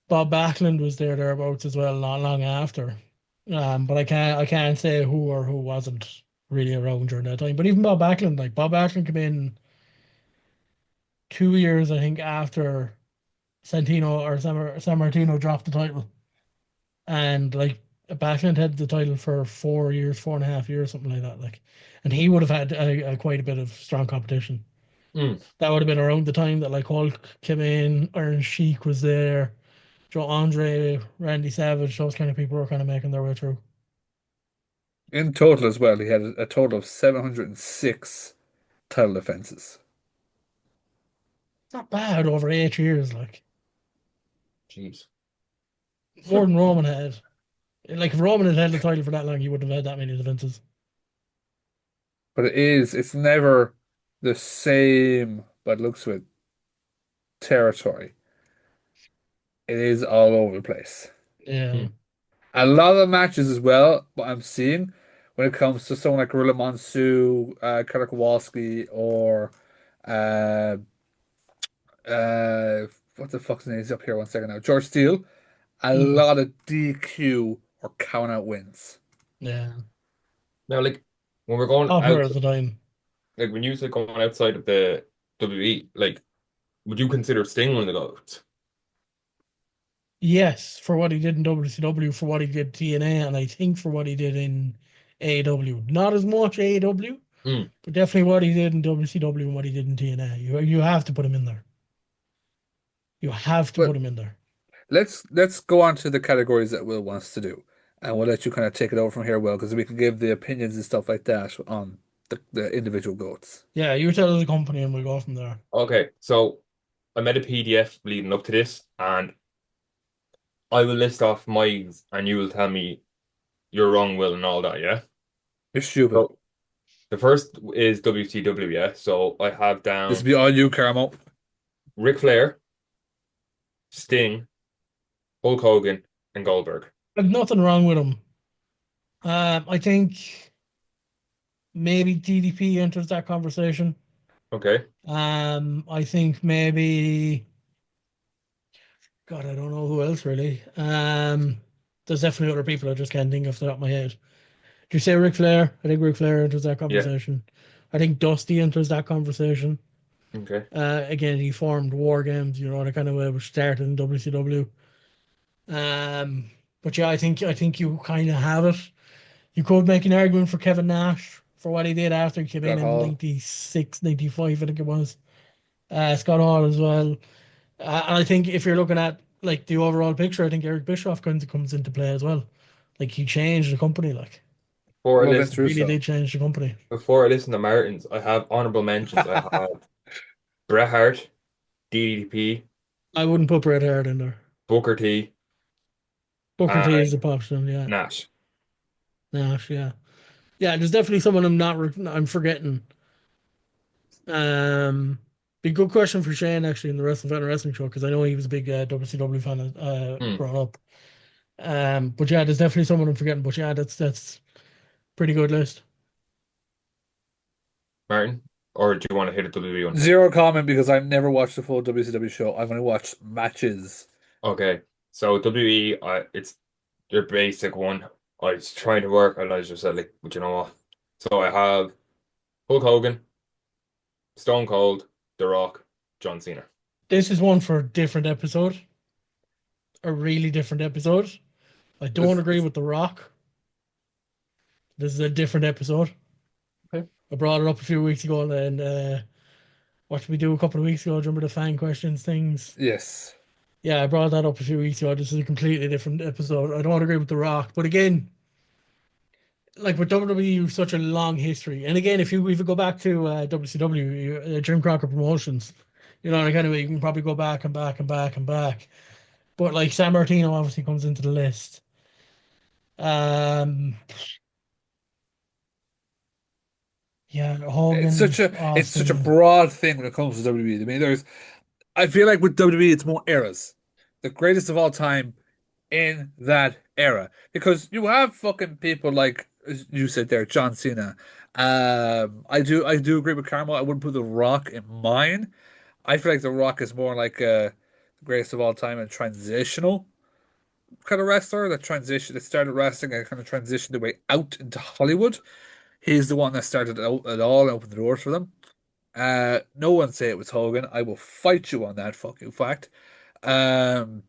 Bob Backlund was there thereabouts as well, not long after. But I can't say who or who wasn't really around during that time. But even Bob Backlund, like Bob Backlund came in 2 years, I think, after Santino or San Martino dropped the title. And like Backlund had the title for 4 years, 4.5 years, something like that. Like, and he would have had quite a bit of strong competition. Mm. That would have been around the time that like Hulk came in, Iron Sheik was there, Joe Andre, Randy Savage, those kind of people were kind of making their way through. In total as well, he had a total of 706 title defenses. It's not bad over 8 years, like Jeez. more than Roman had. Like if Roman had held the title for that long, he wouldn't have had that many defenses. But it's never the same, but looks with territory. It is all over the place. Yeah. Mm. A lot of the matches as well, what I'm seeing when it comes to someone like Gorilla Monsoon, Killer Kowalski, or uh, what the fuck's his name is up here? One second now. George Steele. A Mm. lot of DQ or count out wins. Yeah. Now, like when we're going Popular out, at the time. like when you say going outside of the WWE, like would you consider Sting one of the GOATs? Yes, for what he did in WCW, for what he did TNA, and I think for what he did in AEW. Not as much AEW, Mm. but definitely what he did in WCW and what he did in TNA. You have to put him in there. You have to But put him in there. let's go on to the categories that Will wants to do, and we'll let you kind of take it over from here, Will, because we can give the opinions and stuff like that on. the individual goats. Yeah, you tell us the company and we'll go from there. Okay, so I made a PDF leading up to this, and I will list off mine, and you will tell me you're wrong, Will, and all that, yeah? You're stupid. So the first is WCW, yeah? So I have This will down be all you, Carmo. Ric Flair, Sting, Hulk Hogan, and Goldberg. I've nothing wrong with him. I think maybe DDP enters that conversation. Okay. I think maybe God, I don't know who else really. There's definitely other people I just can't think of off the top of my head. Did you say Ric Flair? I think Ric Flair enters that Yeah. conversation. I think Dusty enters that conversation. Okay. Again, he formed War Games, the kind of way which started in WCW. Um, but yeah, I think you kind of have it. You could make an argument for Kevin Nash for what he did after he came in Scott in Hall. 96, 95, I think it was. Scott Hall as well. And I think if you're looking at like the overall picture, I think Eric Bischoff comes into play as well. Like he changed the company, like Before I What about Vince listen, really Russo? did change the company. before I listen to Martins, I have honorable mentions. I have Bret Hart, DDP, I wouldn't put Bret Hart in there. Booker T, Booker T is and the option, yeah. Nash. Nash, yeah. Yeah, there's definitely someone I'm forgetting. Um, be a good question for Shane actually in the Wrestling Fan Wrestling Show because I know he was a big WCW fan Hmm. growing up. But yeah, there's definitely someone I'm forgetting. But yeah, that's pretty good list. Martin, or do you want to hit a WWE one? Zero comment because I've never watched the full WCW show. I've only watched matches. Okay. So WWE, it's your basic one. I was trying to work, and I just said like, but you know what? So I have Hulk Hogan, Stone Cold, The Rock, John Cena. This is one for a different episode, a really different episode. I don't agree It's with The Rock. This is a different episode. Okay. I brought it up a few weeks ago, and what did we do a couple of weeks ago? Do you remember the fan questions things? yes. Yeah, I brought that up a few weeks ago. This is a completely different episode. I don't agree with The Rock, but again, like with WWE, you've such a long history. And again, if you even go back to WCW, Jim Crockett Promotions, the kind of way you can probably go back and back and back and back. But like San Martino obviously comes into the list. Um, yeah, Hogan, It's such a Austin. broad thing when it comes to WWE. I mean, I feel like with WWE it's more eras. The greatest of all time in that era. Because you have fucking people like as you said there, John Cena. I do agree with Carmel. I wouldn't put The Rock in mine. I feel like The Rock is more like the greatest of all time and transitional kind of wrestler that started wrestling and kind of transitioned the way out into Hollywood. He's the one that started it all and opened the doors for them. No one say it was Hogan. I will fight you on that fucking fact. Um,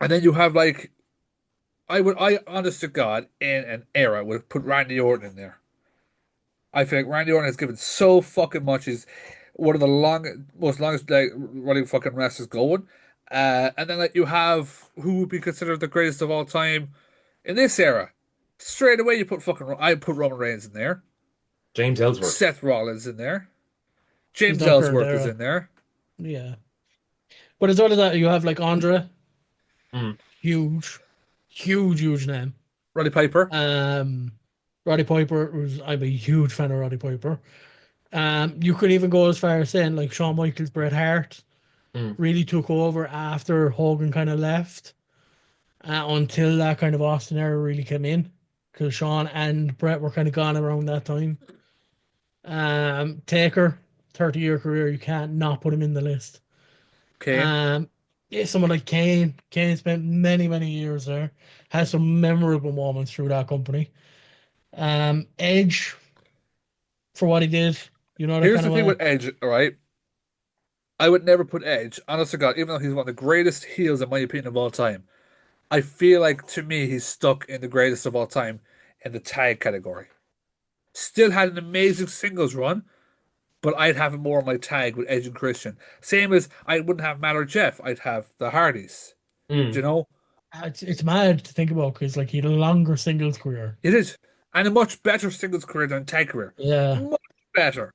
and then you have like I honest to God in an era would put Randy Orton in there. I feel like Randy Orton has given so fucking much. He's one of the most longest like running fucking wrestlers going. And then like you have who would be considered the greatest of all time in this era. Straight away, I put Roman Reigns in there. James Ellsworth. Seth Rollins in there. He's James not current Ellsworth is era. in there. Yeah. But as well as that, you have like Andre, Mm. huge, huge, huge name. Roddy Piper. Um, Roddy Piper was I'm a huge fan of Roddy Piper. You could even go as far as saying like Shawn Michaels, Bret Hart Mm. really took over after Hogan kind of left until that kind of Austin era really came in because Shawn and Bret were kind of gone around that time. Taker, 30-year career, you can't not put him in the list. Kane. Um, yeah, someone like Kane. Kane spent many, many years there. Has some memorable moments through that company. Edge for what he did, that Here's kind the of thing way. with Edge, all right? I would never put Edge, honest to God, even though he's one of the greatest heels, in my opinion, of all time. I feel like to me he's stuck in the greatest of all time in the tag category. Still had an amazing singles run, but I'd have him more on my tag with Edge and Christian. Same as I wouldn't have Matt or Jeff, I'd have the Hardys. Do you Mm. know? It's mad to think about because like he had a longer singles career. It is. and a much better singles career than tag career. Yeah, Much better.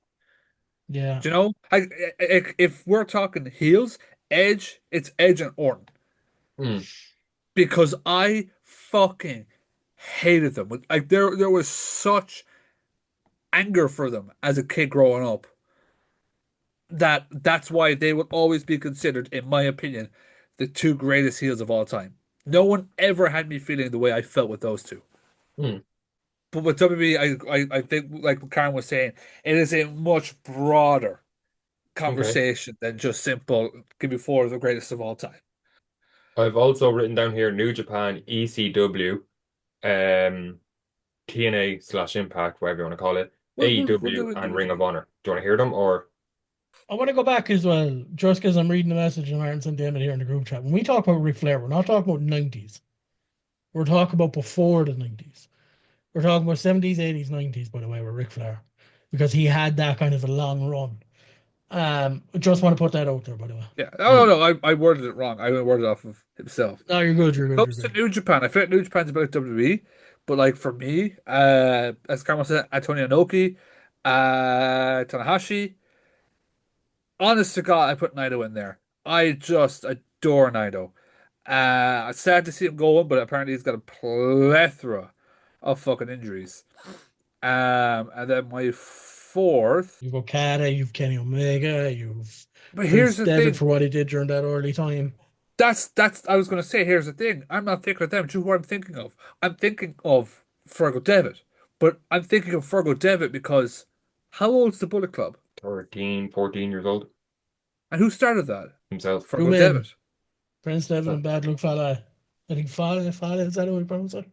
yeah. Do you know? If we're talking heels, Edge, it's Edge and Orton Hmm. because I fucking hated them. Like there was such anger for them as a kid growing up that's why they will always be considered, in my opinion, the two greatest heels of all time. No one ever had me feeling the way I felt with those two. Hmm. But with WWE, I think, like Karen was saying, it is a much broader Okay. conversation than just simple, give me four of the greatest of all time. I've also written down here New Japan, ECW, um, TNA slash Impact, whatever you want to call it, We'll AEW, do it and Ring of individually. Honor. Do you want to hear them or? I want to go back as well, just because I'm reading the message and Martin sent Damon here in the group chat. When we talk about Ric Flair, we're not talking about 90s. We're talking about before the 90s. We're talking about 70s, 80s, 90s, by the way, with Ric Flair, because he had that kind of a long run. Just want to put that out there, by the way. Yeah. Hmm. No, I worded it wrong. I worded it off of himself. No, you're good, When you're it good, you're comes to good. New Japan, I feel like New Japan's about WWE, but like for me, as Carmel said, Antonio Inoki, Tanahashi. Honest to God, I put Naito in there. I just adore Naito. It's sad to see him going, but apparently he's got a plethora of fucking injuries. And then my fourth, You've Okada, you've Kenny Omega, you've but here's Prince the Devitt thing. for what he did during that early time. That's I was gonna say. Here's the thing. I'm not thinking of them. Do you know who I'm thinking of? I'm thinking of Fergal Devitt, but I'm thinking of Fergal Devitt because how old's the Bullet Club 13, 14 years old and who started that? himself. Two Fergal men, Devitt. Prince Devitt and Bad Luck Fala. I think Fala, is that how you pronounce it?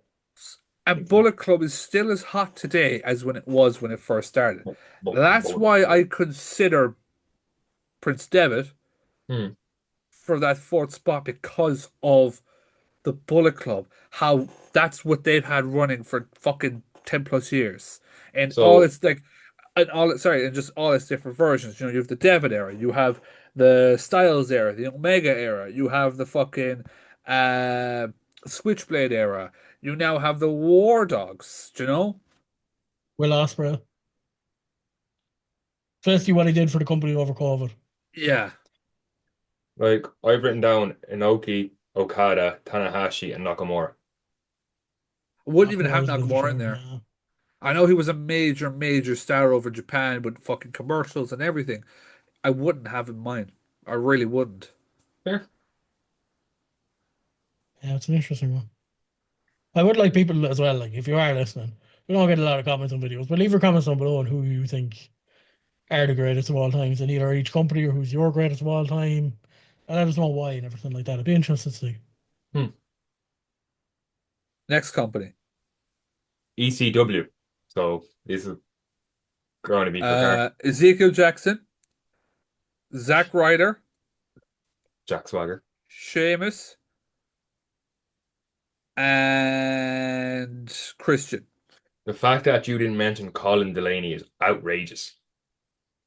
I And think Fala. Bullet Club is still as hot today as when it was when it first started. That's Bullet why I Club. consider Prince Devitt Hmm. for that fourth spot because of the Bullet Club. How that's what they've had running for fucking 10 plus years. And all So, its like and all sorry, and just all its different versions. You have the Devitt era, you have the Styles era, the Omega era, you have the fucking uh Switchblade era. You now have the War Dogs, do you know? Will Ospreay. Especially what he did for the company over COVID. Yeah. like, I've written down Inoki, Okada, Tanahashi, and Nakamura. I wouldn't even have Nakamura's a bit of a Nakamura in shout, there. yeah. I know he was a major, major star over Japan with fucking commercials and everything. I wouldn't have in mind. I really wouldn't. Fair. Yeah, it's an interesting one. I would like people as well, like if you are listening, we don't get a lot of comments on videos, but leave your comments down below on who you think are the greatest of all times in either each company or who's your greatest of all time. And let us know why and everything like that. It'd be interesting to see. Hmm. Next company. ECW. So, this is going to be for Car Ezekiel Jackson, Zack Ryder, Jack Swagger. Sheamus, and Christian. The fact that you didn't mention Colin Delaney is outrageous.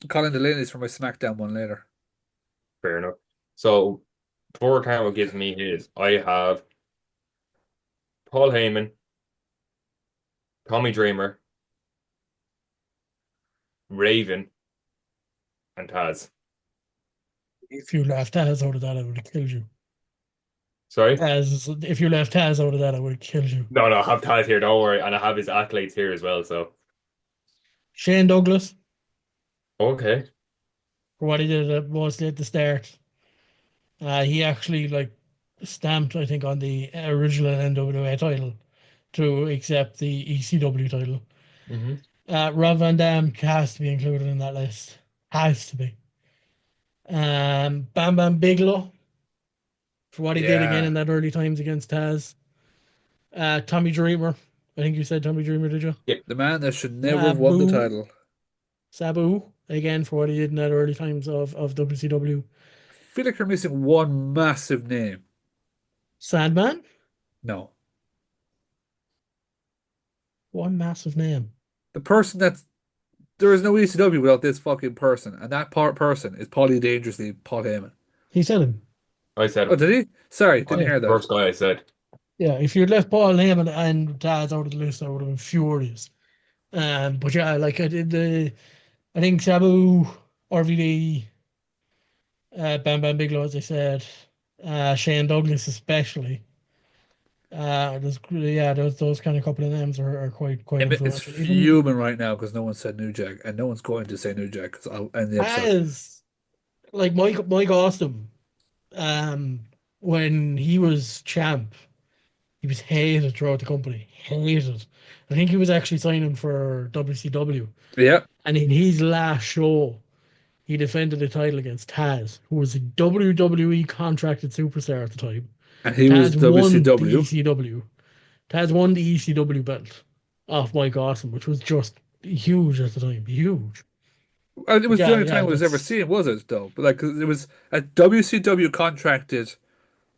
Colin Delaney is for my SmackDown one later. Fair enough. So, before Carmel gives me his, I have Paul Heyman, Tommy Dreamer, Raven, and Taz. If you left Taz out of that, I would have killed you. Sorry? If you left Taz out of that, I would have killed you. No, no, I have Taz here, don't worry. And I have his accolades here as well, so. Shane Douglas, Okay. for what he did mostly at the start. He actually like stamped, I think, on the original NWA title to accept the ECW title. Hmm. Rob Van Dam has to be included in that list. Has to be. Bam Bam Bigelow for what he did again in Yeah. that early times against Taz. Tommy Dreamer. I think you said Tommy Dreamer, did you? Yeah. The man that should never have won the Boo title. Sabu again for what he did in that early times of WCW. I feel like you're missing one massive name. Sandman, No. one massive name. The person that's there is no ECW without this fucking person, and that part person is Paulie Dangerously Paul Heyman. He said him. I said Oh, him. did he? Sorry, Oh didn't yeah. hear that. First guy I said. Yeah, if you'd left Paul Heyman and Taz out of the list, I would have been furious. But yeah, like I did I think Sabu, RVD, Bam Bam Bigelow, as I said, Shane Douglas especially. Those kind of couple of names are quite Emmett is influential. Even fuming right now because no one said New Jack, and no one's going to say New Jack because I'll end the episode. as like Mike Austin, um, when he was champ, he was hated throughout the company. Hated. I think he was actually signing for WCW. Yeah, And in his last show, he defended the title against Taz, who was a WWE contracted superstar at the time. and he was Taz won the WCW. ECW. Taz won the ECW belt off Mike Awesome, which was just huge at the time. Huge. And it But was the yeah, only time yeah, it was ever that's seen, was it, though? But like, 'cause it was a WCW contracted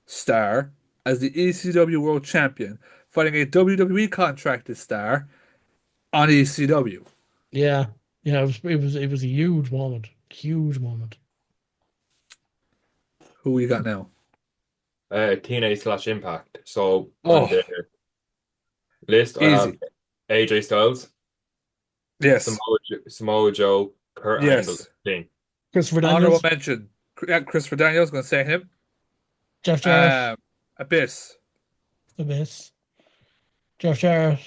star as the ECW World Champion fighting a WWE contracted star on ECW. yeah, yeah. It was a huge moment. Huge moment. Who we got now? TNA slash Impact. So on Oh, the list, I have easy. AJ Styles, Yes, Samoa Joe, Kurt Angle, yes. Sting. Christopher Honorable Daniels, mention. Yeah, Christopher Daniels going to say him. Jeff Jarrett, Um, Abyss. the best. Jeff Jarrett,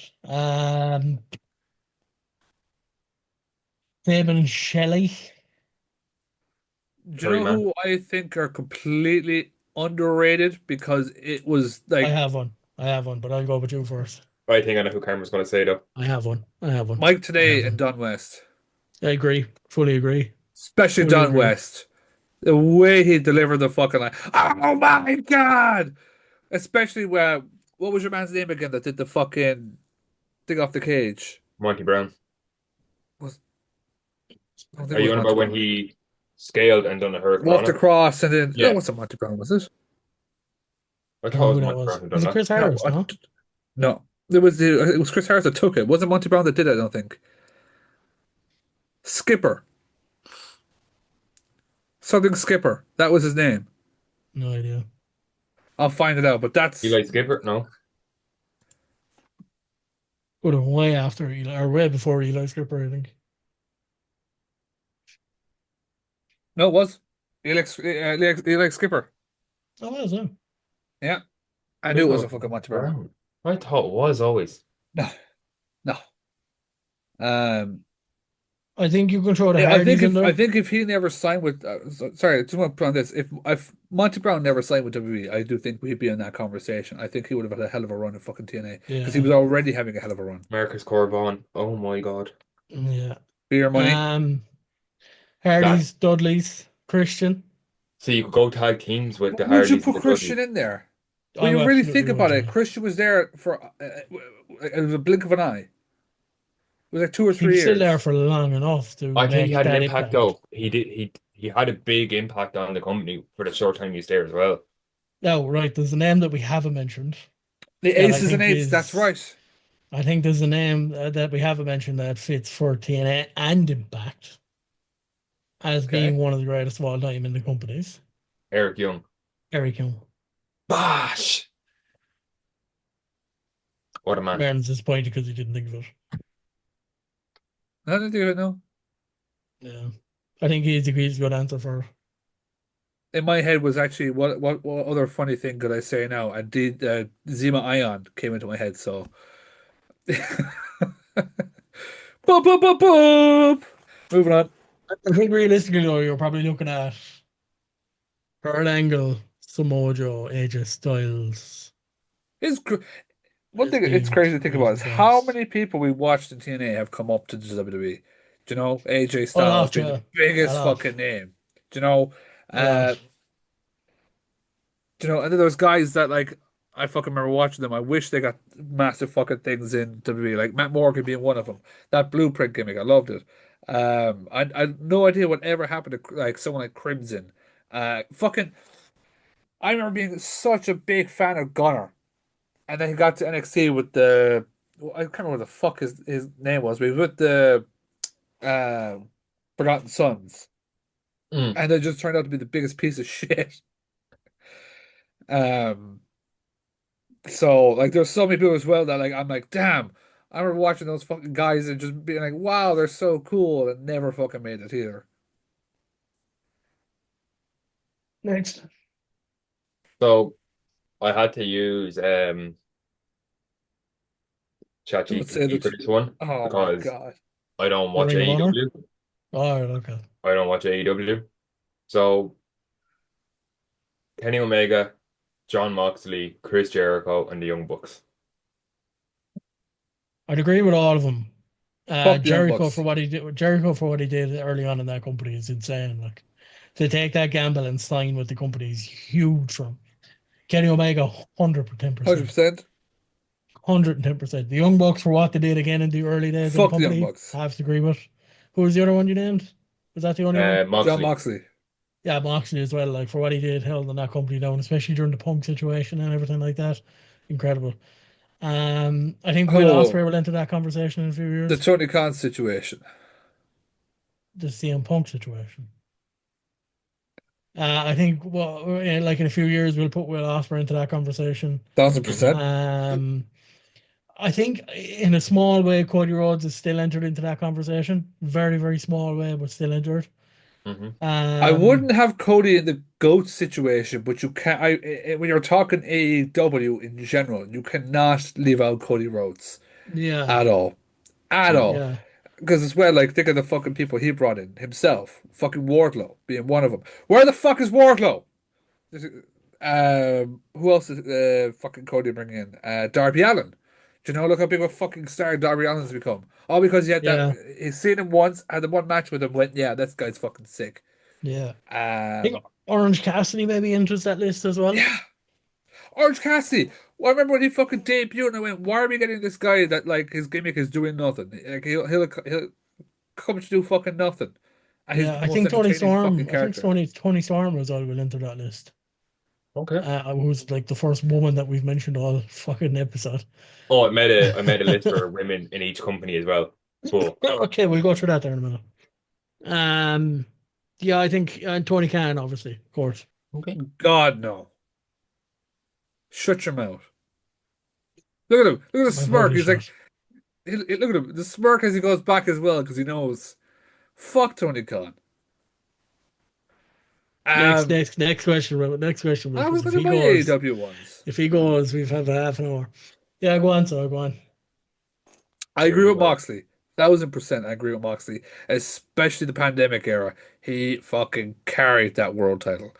Fabian Shelley. Do you Curry know Man. who I think are completely underrated because it was I like have one. I have one, but I'll go with you first. I think I know who Cameron's going to say though. I have one. I have one. Mike I Today have and one. Don West, I agree. Fully agree. especially Fully Don agree. West. The way he delivered the fucking line. Oh my God! Especially where, what was your man's name again that did the fucking thing off the cage? Monty Brown. Was I don't think Are it you was on Monty about when Brown. he scaled and done a hurricane Walked rana? across and then it Yeah, wasn't Monty Brown, was it? I Don't know thought it who was that Monty was. Brown who Was done it that. Chris No, Harris? No, no. It was Chris Harris that took it. It wasn't Monty Brown that did it, I don't think. Skipper. Something Skipper. That was his name. no idea. I'll find it out, but that's Eli Skipper? No. Would have way after Eli, or way before Eli Skipper, I think. no, it was Eli Skipper. Oh, was it? Yeah, I knew it Bigger wasn't fucking Monty Brown. Brown. I thought it was always. No, no. Um, I think you can throw the yeah, Hardys in I there. think if he never signed with, sorry, I just want to put on this. If Monty Brown never signed with WWE, I do think we'd be in that conversation. I think he would have had a hell of a run in fucking TNA because he Yeah, was already having a hell of a run. Marcus Corbin. Oh my God. yeah. Beer money. Um, That. Hardys, Dudleys, Christian. So you could go tag teams with the Would you Hardys and put the Christian Dudleys. in there? When I you really absolutely think would. about it, Yeah. Christian was there for it was a blink of an eye. It was like 2 or 3 He was still there years. for long enough to I think he make had an that impact impact. though. He had a big impact on the company for the short time he was there as well. Oh, right. There's a name that we haven't mentioned The that I aces and think eights, that's is. right. I think there's a name that we haven't mentioned that fits for TNA and Impact as being Okay. one of the greatest of all time in the companies. Eric Young. Eric Young. Bosh! What a man. Aaron's disappointed because he didn't think of it. I didn't think of it, no. Yeah. I think he's a good answer for. In my head was actually what other funny thing could I say now? And did Zima Ion came into my head, so boop boop boop boop. Moving on. I think realistically though, you're probably looking at Kurt Angle, Samoa Joe, AJ Styles It's one as thing it's being crazy to think as about the is how best. many people we watched in TNA have come up to the WWE. Do you know, AJ A Styles lot, being the yeah. A biggest lot. fucking name. Do you know, A lot. uh, and then there's guys that like I fucking remember watching them. I wish they got massive fucking things in WWE, like Matt Morgan being one of them. That blueprint gimmick, I loved it. I had no idea what ever happened to like someone like Crimson. Fucking, I remember being such a big fan of Gunner. And then he got to NXT with the well, I can't remember what the fuck his name was, but he was with the uh, Forgotten Sons, Mm. and it just turned out to be the biggest piece of shit. Um, So like there's so many people as well that like I'm like, damn, I remember watching those fucking guys and just being like, wow, they're so cool and never fucking made it either. Next. So I had to use Don't say ChatGPT for that. this one Oh my because God. I don't The watch Ring of Honor? AEW. All right, okay. I don't watch AEW. So Kenny Omega, John Moxley, Chris Jericho, and the Young Bucks. I'd agree with all of them. Fuck the Young Jericho for Bucks. what he did, Jericho for what he did early on in that company is insane. Like to take that gamble and sign with the company is huge from Kenny Omega, 110%. 100%. 110%. The Young Bucks for what they did again in the early days of the Fuck the Young company, Bucks. I have to agree with. Who was the other one you named? Was that the only one? John Moxley. Moxley. Yeah, Moxley as well. Like for what he did, held that company down, especially during the Punk situation and everything like that. Incredible. I think Will Oh, Ospreay will enter that conversation in a few the years. Tony Khan situation. The CM Punk situation. I think well, like in a few years, we'll put Will Ospreay into that conversation. 1000%. Um, I think in a small way, Cody Rhodes is still entered into that conversation. Very, very small way, but still entered. Hmm. I Um, wouldn't have Cody in the GOAT situation, but you can't. When you're talking AEW in general, you cannot leave out Cody Rhodes yeah, at all, at all. yeah, Because as well, like think of the fucking people he brought in himself, fucking Wardlow being one of them. Where the fuck is Wardlow? Who else is fucking Cody bringing in? Darby Allin. Do you know? Look how big of a fucking star Darby Allin's become. All because he had that. yeah, He's seen him once, had the one match with him. Went, yeah, this guy's fucking sick. yeah. I think Um, Orange Cassidy maybe enters that list as well. yeah, Orange Cassidy. Well, I remember when he fucking debuted, and I went, "Why are we getting this guy that like his gimmick is doing nothing? Like he'll come to do fucking nothing, and he's Yeah, the I most think Tony entertaining fucking Storm. I think character." Tony Storm as well will enter that list. Okay. Who's like the first woman that we've mentioned all fucking episode. Oh, I made a list for women in each company as well. But Okay, we'll go through that there in a minute. Um, yeah, I think Tony Khan, obviously, of course. okay. God no! Shut your mouth. Look at him. Look at the My vote smirk. is He's like, shot. look at him. The smirk as he goes back as well because he knows. Fuck Tony Khan. Next, Um, next, next question, Will. Next question, Will. I was Because going to do my AEW ones. if he goes, we've had half an hour. Yeah, go on, so go on. I Here agree we with go. Moxley. 1,000% I agree with Moxley, especially the pandemic era. He fucking carried that world title.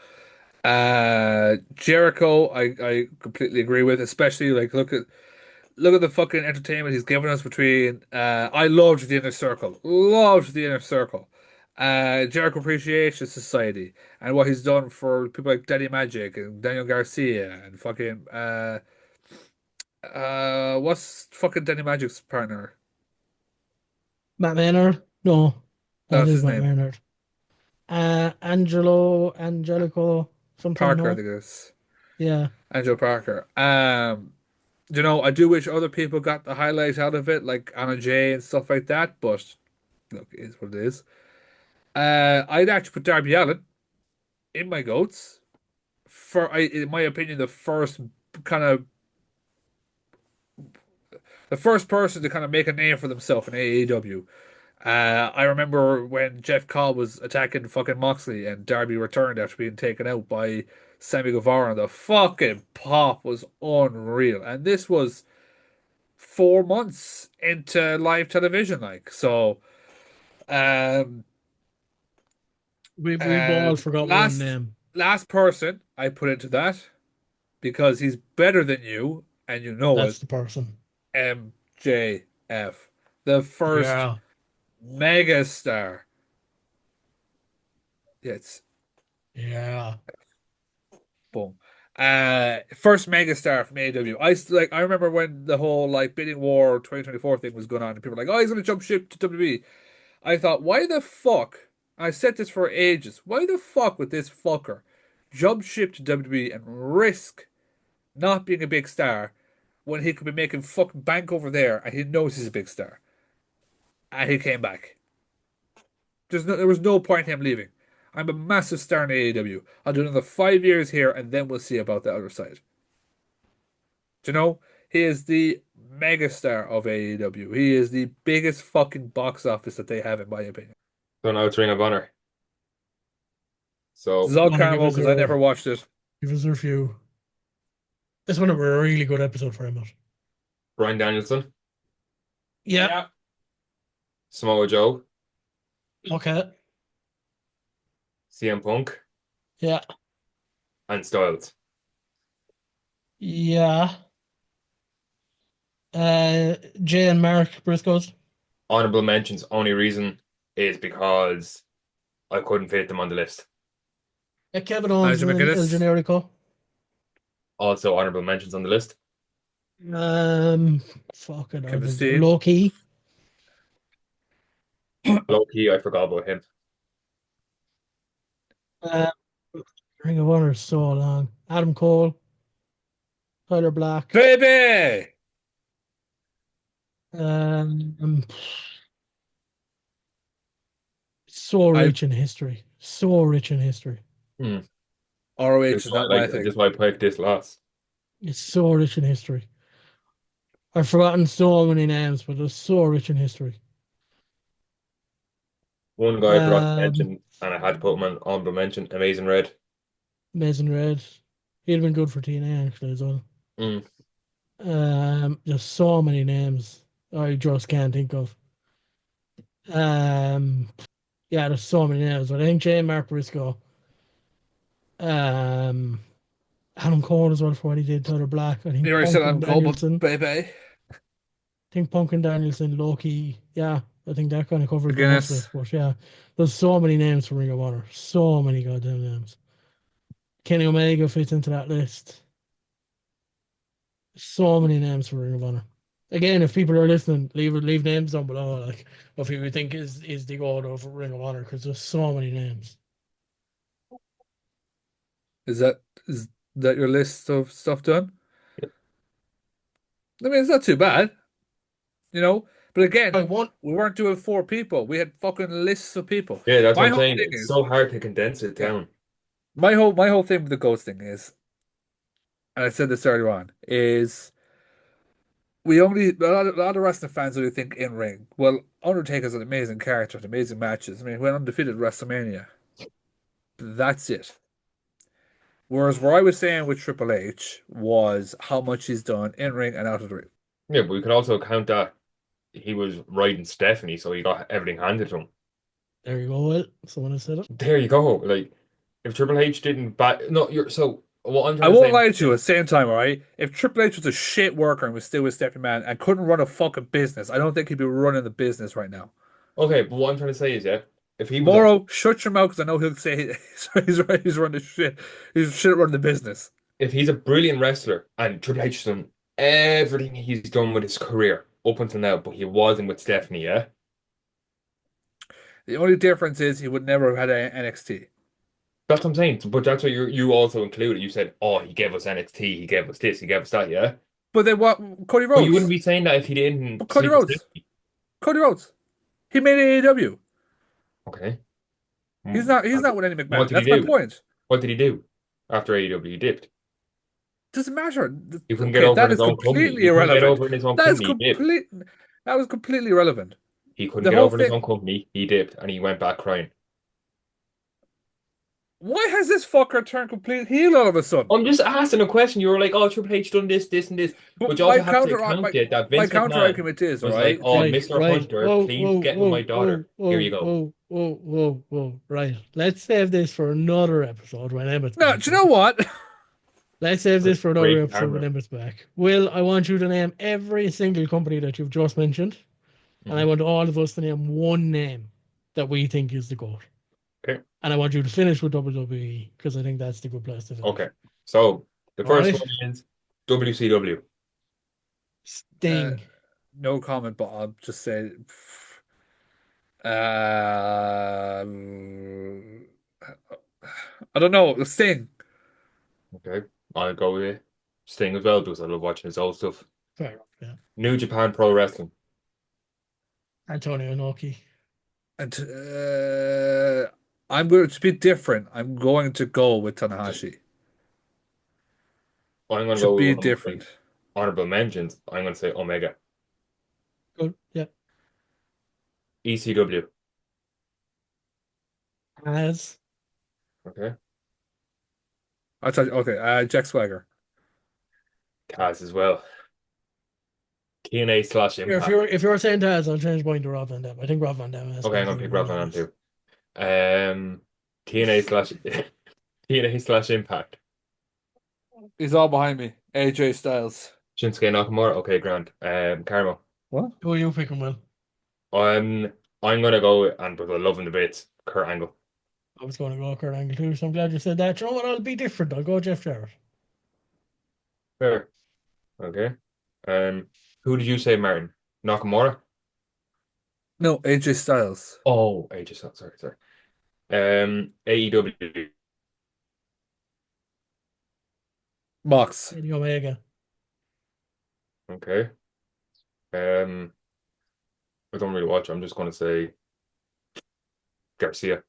Jericho, I completely agree with, especially like look at the fucking entertainment he's given us between I loved the inner circle. Loved the inner circle. Jericho Appreciation Society and what he's done for people like Daddy Magic and Daniel Garcia and fucking what's fucking Danny Magic's partner? Matt Maynard? No, that That's is his Matt name. Maynard. Angelico, something, Parker, I no? think it is. Yeah, Angelo Parker. I do wish other people got the highlight out of it, like Anna Jay and stuff like that, but look, it is what it is. I'd actually put Darby Allin in my goats for in my opinion, kind of the first person to kind of make a name for themselves in AEW. I remember when Jeff Cobb was attacking fucking Moxley and Darby returned after being taken out by Sammy Guevara, and the fucking pop was unreal. And this was 4 months into live television, like so. Um, we've all forgot one last name. last person I put into that because he's better than you and you know it. That's the person. MJF, the first Yeah, megastar. Yeah, it's yeah. boom. First megastar from AEW. I remember when the whole like bidding war 2024 thing was going on, and people were like, "Oh, he's gonna jump ship to WWE." I thought, why the fuck? I said this for ages. Why the fuck would this fucker jump ship to WWE and risk not being a big star when he could be making fucking bank over there and he knows he's a big star? And he came back. There was no point in him leaving. I'm a massive star in AEW. I'll do another 5 years here and then we'll see about the other side. Do you know? He is the megastar of AEW. He is the biggest fucking box office that they have, in my opinion. So now it's Ring of Honor. This is So all You want to caramel because I never watched it. give us a review. This one a really good episode for him. Bryan Danielson, Yeah. Yeah. Samoa Joe, Okay. CM Punk, Yeah. and Styles. Yeah. Jay and Mark Briscoes. Honorable mentions, only reason is because I couldn't fit them on the list. Kevin Owens Nigel and El McGuinness, Generico. Also honorable mentions on the list. Um, Fucking Kevin Steen. low key. Low key, I forgot about him. Uh, Ring of Honor is so long. Adam Cole, Tyler Black. Baby! Um, so I rich in history. So rich in history. Hmm. ROH is not my This thing. is why I picked this last. It's so rich in history. I've forgotten so many names, but it's so rich in history. One guy I forgot to Um, mention, and I had to put him on honorable mention, Amazing Red. Mason Red. He'd have been good for TNA actually as well. Mm. There's so many names I just can't think of. Um, yeah, there's so many names, but I think J. Mark Briscoe, um, Adam Cole as well for what he did, Tyler Black. I You think already said Punk I'm and cold, but Danielson. baby. I think Punk and Danielson, Loki. Yeah, I think that kind of covers most of McGuinness. it. But yeah, there's so many names for Ring of Honor. So many goddamn names. Kenny Omega fits into that list. So many names for Ring of Honor. Again, if people are listening, leave names down below, like of who you think is the god of Ring of Honor, because there's so many names. Is that your list of stuff done? I mean, it's not too bad, you know. But I again, want we weren't doing four people. We had fucking lists of people. Yeah, that's what My I'm whole saying. thing It's is, so hard to condense it yeah, down. my whole thing with the ghost thing is, and I said this earlier on, is we only a lot of wrestling fans only think in ring. Well, Undertaker's an amazing character, amazing matches. I mean, he went undefeated at WrestleMania. That's it. Whereas where I was saying with Triple H was how much he's done in ring and out of the ring. Yeah, but we could also count that he was riding Stephanie, so he got everything handed to him. there you go. Will. Someone has said it. There you go. Like, if Triple H didn't back, no, you're so. What I'm I trying to won't say lie to you at is, the same time, all right? If Triple H was a shit worker and was still with Stephanie Man and couldn't run a fucking business, I don't think he'd be running the business right now. okay, but what I'm trying to say is, yeah, if he was a, Moro, shut your mouth because I know he'll say he's running the shit. He's shit running the business. if he's a brilliant wrestler and Triple H has done everything he's done with his career up until now, but he wasn't with Stephanie, yeah. The only difference is he would never have had a NXT. That's what I'm saying. But that's what you also included. You said, oh, he gave us NXT, he gave us this, he gave us that, yeah. But then what? Cody But you wouldn't Rhodes. be saying that if he But didn't Cody sleep with Rhodes. Stephanie. Cody Rhodes. He made AEW. Okay. He's Hmm. not. He's not with any What McMahon. did he That's my do? point. What did he do after AEW? He dipped. Doesn't matter. He couldn't get Okay, over in that his is own company. completely He couldn't get irrelevant. over in his own That is company. He dipped. complete. That was completely irrelevant. He couldn't The get whole over in his thing. own company. He dipped, and he went back crying. Why has this fucker turned complete heel all of a sudden? I'm just asking a question. You were like, "Oh, Triple H done this, this, and this," But but you also have to count my it that my Vince counter McMahon argument is, all was like, right. "Oh, Right, Mr. right. Hunter, Whoa, please whoa, get me my whoa, whoa, daughter. Here you whoa, go." whoa, whoa, whoa, whoa. Right. Let's save this for another episode when Emmett's No, back, do you right? know what? Let's save this for another Break episode when camera. Emmett's back. Will, I want you to name every single company that you've just mentioned, and I Mhm. want all of us to name one name that we think is the GOAT. Okay. And I want you to finish with WWE because I think that's the good place to Okay. finish. So the All first right. one is WCW. Uh, Sting. no comment, but I'll just say, um, I don't know. Sting. Okay. I'll go with Sting as well because I love watching his old stuff. Fair enough, yeah. New Japan Pro Wrestling. Antonio Inoki. And I'm going to be different. I'm going to go with Tanahashi I'm gonna to go be with one of my different. Honorable mentions, I'm going to say Omega. Good. Yeah. ECW. As Okay. I tell you, okay, Jack Swagger. Taz as well. TNA slash here, if Impact. you're saying Taz, I'll change mine to Rob Van Dam. I think Rob Van Dam has to Okay, be I'm going to the pick one Rob on Van Dam this. too. TNA slash TNA slash Impact. He's all behind me. AJ Styles. Shinsuke Nakamura. Okay, grand. Carmo. What? Who are you picking, Will? I'm gonna go and because I love him the bits, Kurt Angle. I was going to go Kurt Angle too, so I'm glad you said that. You know what? I'll be different. I'll go Jeff Jarrett. Fair. Okay. Who did you say, Martin? Nakamura? No, AJ Styles. Oh, AJ Styles. Sorry. AEW. Mox. Kenny Omega. Okay. Um, I don't really watch. I'm just gonna say Garcia.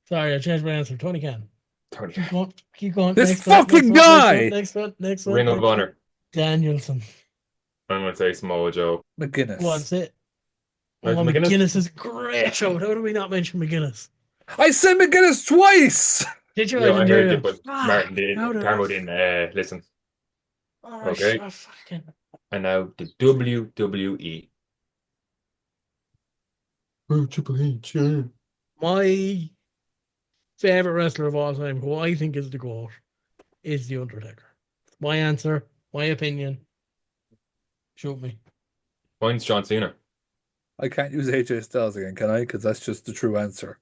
Sorry, I changed my answer. Tony Khan. Tony. Keep going. Keep going. This Next one. Next fucking one. Next one. guy! Next one. Next one. Ring of Honor. Danielson. I'm gonna say Samoa Joe. What's McGuinness. it? Oh, Nigel McGuinness. McGuinness is a great show. How do we not mention McGuinness? I said McGuinness twice! Did you? I Yeah, I didn't hear heard you, you. but Fuck. Martin did. How did Carmo I? didn't listen. Oh, Okay. fucking. And now the WWE. Oh, Triple H, yeah. My favorite wrestler of all time, who I think is the GOAT, is The Undertaker. My answer, my opinion. Shoot me. Mine's John Cena. I can't use AJ Styles again, can I? Because that's just the true answer.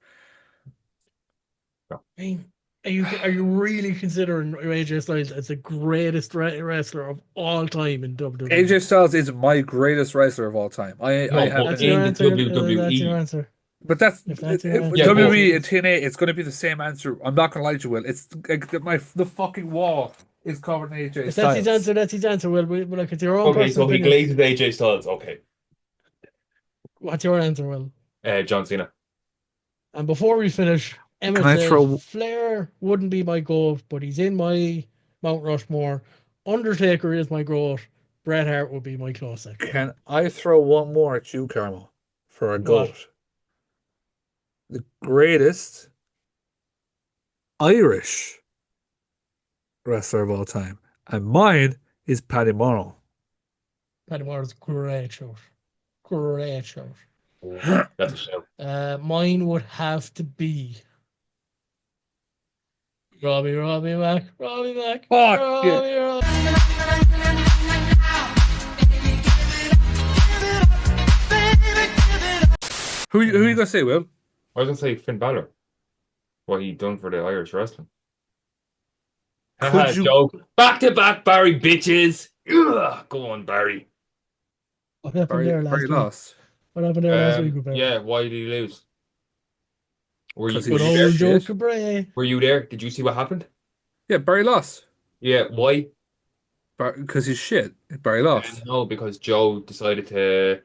No. I mean, are you really considering AJ Styles as the greatest wrestler of all time in WWE? AJ Styles is my greatest wrestler of all time. I No, have but That's your in the answer. That's your WWE. answer. but that's If that's your answer, Yeah, but WWE and TNA. It's going to be the same answer. I'm not going to lie to you, Will. It's like the fucking wall is covered in AJ if that's his Styles. answer, that's his answer. Well, but like it's your own okay, personal so he opinion. glazes AJ Styles. Okay. What's your answer, Will? John Cena. And before we finish, Emma Can I says throw? Flair wouldn't be my GOAT, but he's in my Mount Rushmore. Undertaker is my GOAT. Bret Hart would be my close second. Can I throw one more at you, Carmel, for a What? goat? The greatest Irish wrestler of all time, and mine is Paddy Morrow. Paddy Moore's great shout. Great shout. That's a show. Mine would have to be Robbie Mac, Robbie Mac, Fuck Robbie, yeah. Robbie. Who you gonna say, Will? I was gonna say Finn Balor. What he done for the Irish wrestling. Could you? Joke. Back to back, Barry, bitches. Ugh, go on, Barry. What happened there last Barry week? lost What happened there last week with Barry? Yeah, why did he lose? Were you, because were he's Good you there? old Joe shit. Cabret. Were you there? Did you see what happened? Yeah, Barry lost. Yeah, why? Because he's shit. Barry lost. No, because Joe decided to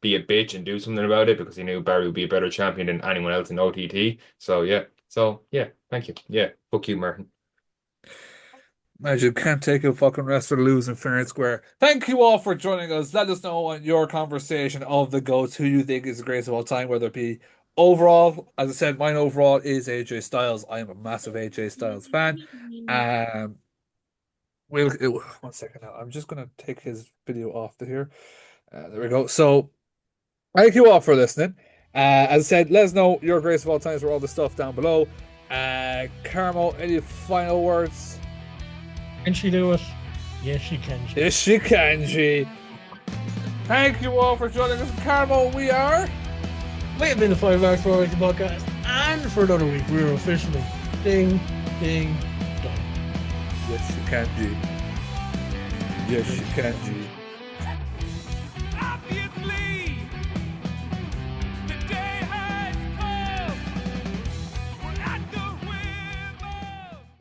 be a bitch and do something about it because he knew Barry would be a better champion than anyone else in OTT. So yeah, thank you. Yeah, fuck you, Martin. Imagine can't take a fucking wrestler to lose in fair and square. Thank you all for joining us. Let us know on your conversation of the GOATs who you think is the greatest of all time, whether it be overall. As I said, mine overall is AJ Styles. I am a massive AJ Styles fan. We'll 1 second now. I'm just gonna take his video off the here. There we go. So thank you all for listening. As I said, let us know your greatest of all times for all the stuff down below. Carmo, any final words? Can she do it? Yes, she can. Yes, she can, G. Thank you all for joining us. Carmo, we are. We have been the FiveMarks for the podcast, and for another week, we're officially ding, ding, dong. Yes, she can, G. Yes, she can, G.